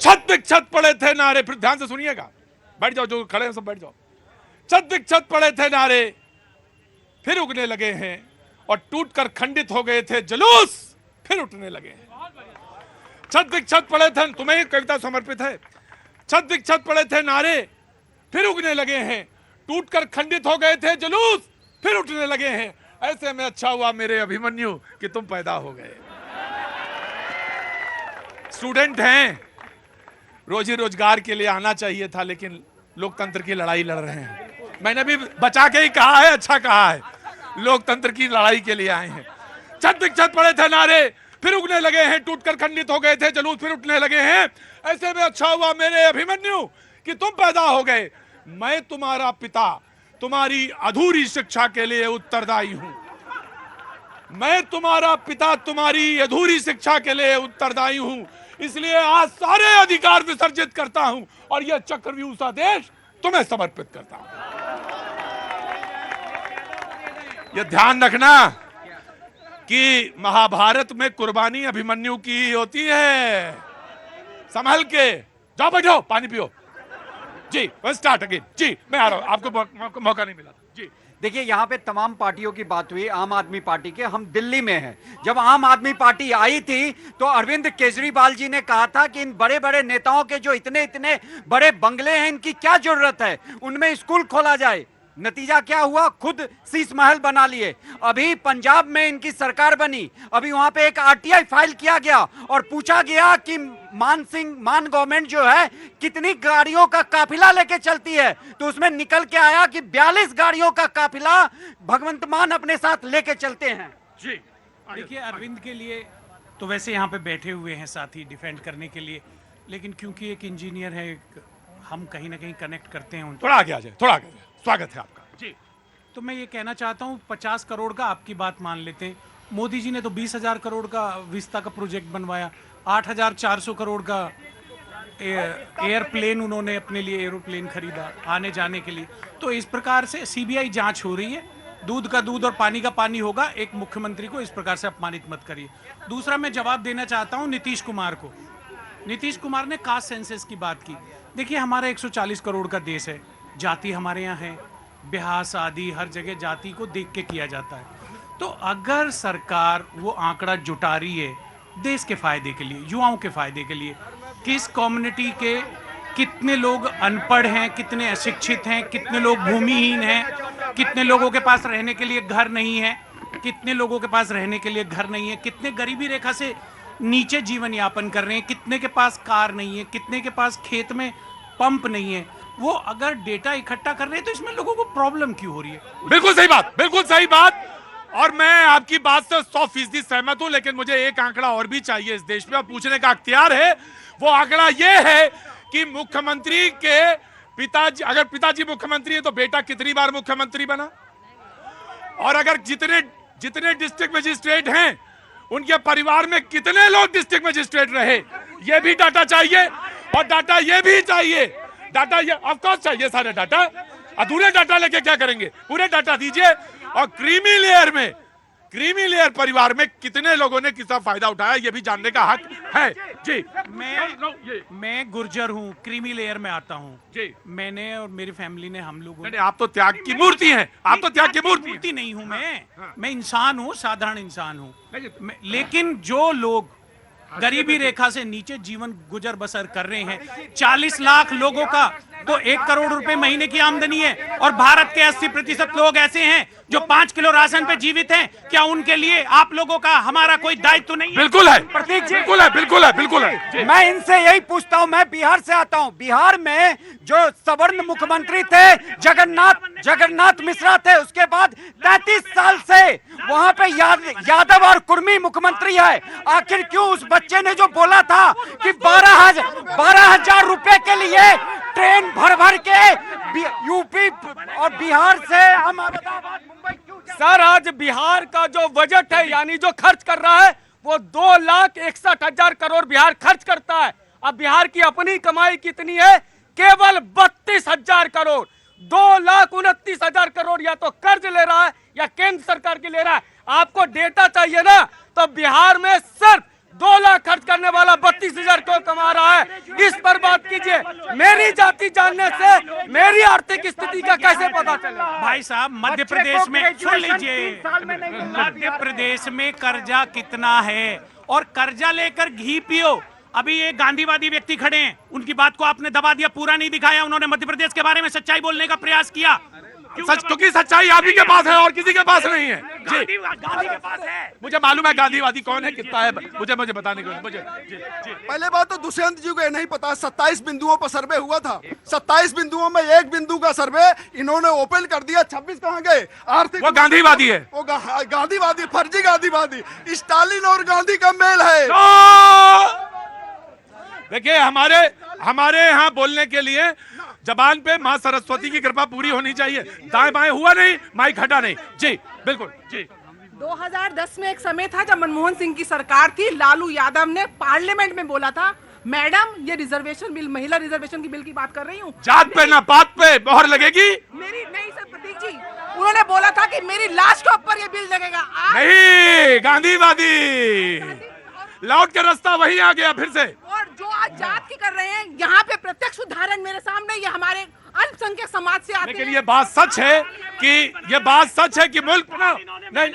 छत पड़े थे नारे, फिर ध्यान से सुनिएगा, बैठ जाओ, जो खड़े हैं सब बैठ जाओ। छत पड़े थे नारे, फिर उगने लगे हैं, और टूटकर खंडित हो गए थे जुलूस, फिर उठने लगे हैं। छत पड़े थे, तुम्हें एक कविता समर्पित है। छत पड़े थे नारे, फिर उगने लगे हैं, टूटकर खंडित हो गए थे जुलूस, फिर उठने लगे हैं। ऐसे में अच्छा हुआ मेरे अभिमन्यु कि तुम पैदा हो गए। स्टूडेंट हैं, रोजी रोजगार के लिए आना चाहिए था, लेकिन लोकतंत्र की लड़ाई लड़ रहे हैं। मैंने भी बचा के ही कहा है, अच्छा कहा है, लोकतंत्र की लड़ाई के लिए आए हैं। छत पड़े थे नारे, फिर उगने लगे हैं, टूटकर खंडित हो गए थे जुलूस, फिर उठने लगे हैं। ऐसे में अच्छा हुआ मेरे अभिमन्यु कि तुम पैदा हो गए। मैं तुम्हारा पिता तुम्हारी अधूरी शिक्षा के लिए उत्तरदायी हूं। मैं तुम्हारा पिता तुम्हारी अधूरी शिक्षा के लिए उत्तरदायी हूं। इसलिए आज सारे अधिकार विसर्जित करता हूं और यह चक्रव्यूह सा देश तुम्हें समर्पित करता हूं। यह ध्यान रखना कि महाभारत में कुर्बानी अभिमन्यु की होती है। संभल के जाओ, बैठो, पानी पियो। जी, स्टार्ट अगेन। जी, मैं आ रहा हूं, आपको मौका नहीं मिला। जी, देखिए, यहाँ पे तमाम पार्टियों की बात हुई। आम आदमी पार्टी के, हम दिल्ली में हैं। जब आम आदमी पार्टी आई थी तो अरविंद केजरीवाल जी ने कहा था कि इन बड़े बड़े नेताओं के जो इतने इतने बड़े बंगले हैं, इनकी क्या जरूरत है, उनमें स्कूल खोला जाए। नतीजा क्या हुआ? खुद शीश महल बना लिए। अभी पंजाब में इनकी सरकार बनी, अभी वहां पे एक आरटीआई फाइल किया गया और पूछा गया कि मान गवर्नमेंट जो है कितनी गाड़ियों का काफिला लेके चलती है, तो उसमें निकल के आया कि 42 गाड़ियों का काफिला भगवंत मान अपने साथ लेके चलते हैं। जी देखिए, अरविंद के लिए तो वैसे यहाँ पे बैठे हुए हैं साथी डिफेंड करने के लिए, लेकिन क्योंकि एक इंजीनियर है, हम कहीं ना कहीं कनेक्ट करते हैं उनको। थोड़ा आगे आ जाए, थोड़ा आगे। स्वागत है आपका जी। तो मैं ये कहना चाहता हूँ, 50 करोड़ का आपकी बात मान लेते हैं, मोदी जी ने तो 20,000 करोड़ का विस्ता का प्रोजेक्ट बनवाया, 8,400 करोड़ का एयरप्लेन उन्होंने अपने लिए एरोप्लेन खरीदा आने जाने के लिए। तो इस प्रकार से सीबीआई जांच हो रही है, दूध का दूध और पानी का पानी होगा। एक मुख्यमंत्री को इस प्रकार से अपमानित मत करिए। दूसरा, मैं जवाब देना चाहता हूँ नीतीश कुमार को। नीतीश कुमार ने कास्ट सेंसस की बात की। देखिए, हमारा 140 करोड़ का देश है, जाति हमारे यहाँ है, ब्याह शादी हर जगह जाति को देख के किया जाता है। तो अगर सरकार वो आंकड़ा जुटा रही है देश के फायदे के लिए, युवाओं के फायदे के लिए, किस कम्युनिटी के कितने लोग अनपढ़ हैं, कितने अशिक्षित हैं, कितने लोग भूमिहीन हैं, कितने लोगों के पास रहने के लिए घर नहीं है, कितने लोगों के पास रहने के लिए घर नहीं है, कितने गरीबी रेखा से नीचे जीवन यापन कर रहे हैं, कितने के पास कार नहीं है, कितने के पास खेत में पंप नहीं है, वो अगर डेटा इकट्ठा कर रहे हैं तो इसमें लोगों को प्रॉब्लम क्यों हो रही है? बिल्कुल सही बात, बिल्कुल सही बात। और मैं आपकी बात से 100% सहमत हूं, लेकिन मुझे एक आंकड़ा और भी चाहिए इस देश में, और पूछने का अख्तियार है। वो आंकड़ा ये है कि मुख्यमंत्री के पिताजी, अगर पिताजी मुख्यमंत्री है तो बेटा कितनी बार मुख्यमंत्री बना, और अगर जितने डिस्ट्रिक्ट मजिस्ट्रेट हैं उनके परिवार में कितने लोग डिस्ट्रिक्ट मजिस्ट्रेट रहे, ये भी डाटा चाहिए। और डाटा ये भी चाहिए, डाटा ये ऑफ कोर्स चाहिए, सारे डाटा। अधूरे डाटा लेके क्या करेंगे, पूरे डाटा दीजिए। और क्रीमी लेयर परिवार में कितने लोगों ने किसका फायदा उठाया, ये भी जानने का हक है। जी, मैं गुर्जर हूँ, क्रीमी लेयर में आता हूँ जी। मैंने और मेरी फैमिली ने, हम लोगों ने। आप तो त्याग की मूर्ति हैं, आप तो त्याग की मूर्ति नहीं हूँ मैं इंसान हूँ, साधारण इंसान हूँ। लेकिन जो लोग गरीबी रेखा से नीचे जीवन गुजर बसर कर रहे हैं, 40 लाख लोगों का तो 1 करोड़ रुपए महीने की आमदनी है, और भारत के 80% लोग ऐसे हैं जो 5 किलो राशन पे जीवित हैं। क्या उनके लिए आप लोगों का, हमारा कोई दायित्व नहीं है? बिल्कुल है, प्रतीक जी, बिल्कुल है, बिल्कुल है, बिल्कुल है। मैं इनसे यही पूछता हूं, मैं बिहार से आता हूं। बिहार में जो सवर्ण मुख्यमंत्री थे जगन्नाथ मिश्रा थे, उसके बाद 33 साल से वहां पे यादव और कुर्मी मुख्यमंत्री है। आखिर क्यों उस बच्चे ने जो बोला था कि 12,000 रुपए के लिए ट्रेन भर के यूपी और बिहार से अहमदाबाद मुंबई क्यों? सर, आज बिहार का जो बजट है, यानी जो खर्च कर रहा है, वो 2,61,000 करोड़ बिहार खर्च करता है। अब बिहार की अपनी कमाई कितनी है? केवल 32,000 करोड़। 2,29,000 करोड़ या तो कर्ज ले रहा है या केंद्र सरकार की ले रहा है। आपको डेटा चाहिए ना, तो बिहार में सिर्फ 2 लाख खर्च करने वाला 32,000 क्यों कमा रहा है, इस पर बात कीजिए। मेरी जाति जानने से मेरी आर्थिक स्थिति का कैसे पता चले? भाई साहब, मध्य प्रदेश में सुन लीजिए, मध्य प्रदेश में कर्जा कितना है, और कर्जा लेकर घी पियो। अभी ये गांधीवादी व्यक्ति खड़े हैं, उनकी बात को आपने दबा दिया, पूरा नहीं दिखाया। उन्होंने मध्य प्रदेश के बारे में सच्चाई बोलने का प्रयास किया, क्योंकि सच्चाई आप ही के पास है और किसी के पास नहीं है। गांधी के पास है। मुझे मालूम है गांधीवादी कौन है, कितना है, मुझे बताने को मुझे। पहले बात तो दुष्यंत जी को नहीं पता, 27 बिंदुओं पर सर्वे हुआ था। 27 बिंदुओं में 1 बिंदु का सर्वे इन्होंने ओपन कर दिया। 26 कहाँ गए? आर्थिक, वो गांधीवादी है, वो गांधीवादी, फर्जी गांधीवादी। स्टालिन और गांधी का मेल है। देखिए, हमारे यहाँ बोलने के लिए जबान पे माँ सरस्वती की कृपा पूरी होनी चाहिए। दाएं बाएं हुआ नहीं, माइक हटा नहीं। जी बिल्कुल जी। 2010 में एक समय था जब मनमोहन सिंह की सरकार थी, लालू यादव ने पार्लियामेंट में बोला था, मैडम ये रिजर्वेशन बिल, महिला रिजर्वेशन की बिल की बात कर रही हूँ, जात पे ना पात पे मोहर लगेगी। मेरी नहीं सर, प्रतीक जी, उन्होंने बोला था कि मेरी लाश के ऊपर ये बिल लगेगा। नहीं, गांधीवादी लौट के रास्ता वही आ गया फिर से। और जो आज जात की कर रहे हैं, यहाँ पे प्रत्यक्ष उदाहरण मेरे सामने, ये हमारे अल्पसंख्यक समाज से आते हैं। लेकिन ये बात सच है कि मुल्क नहीं,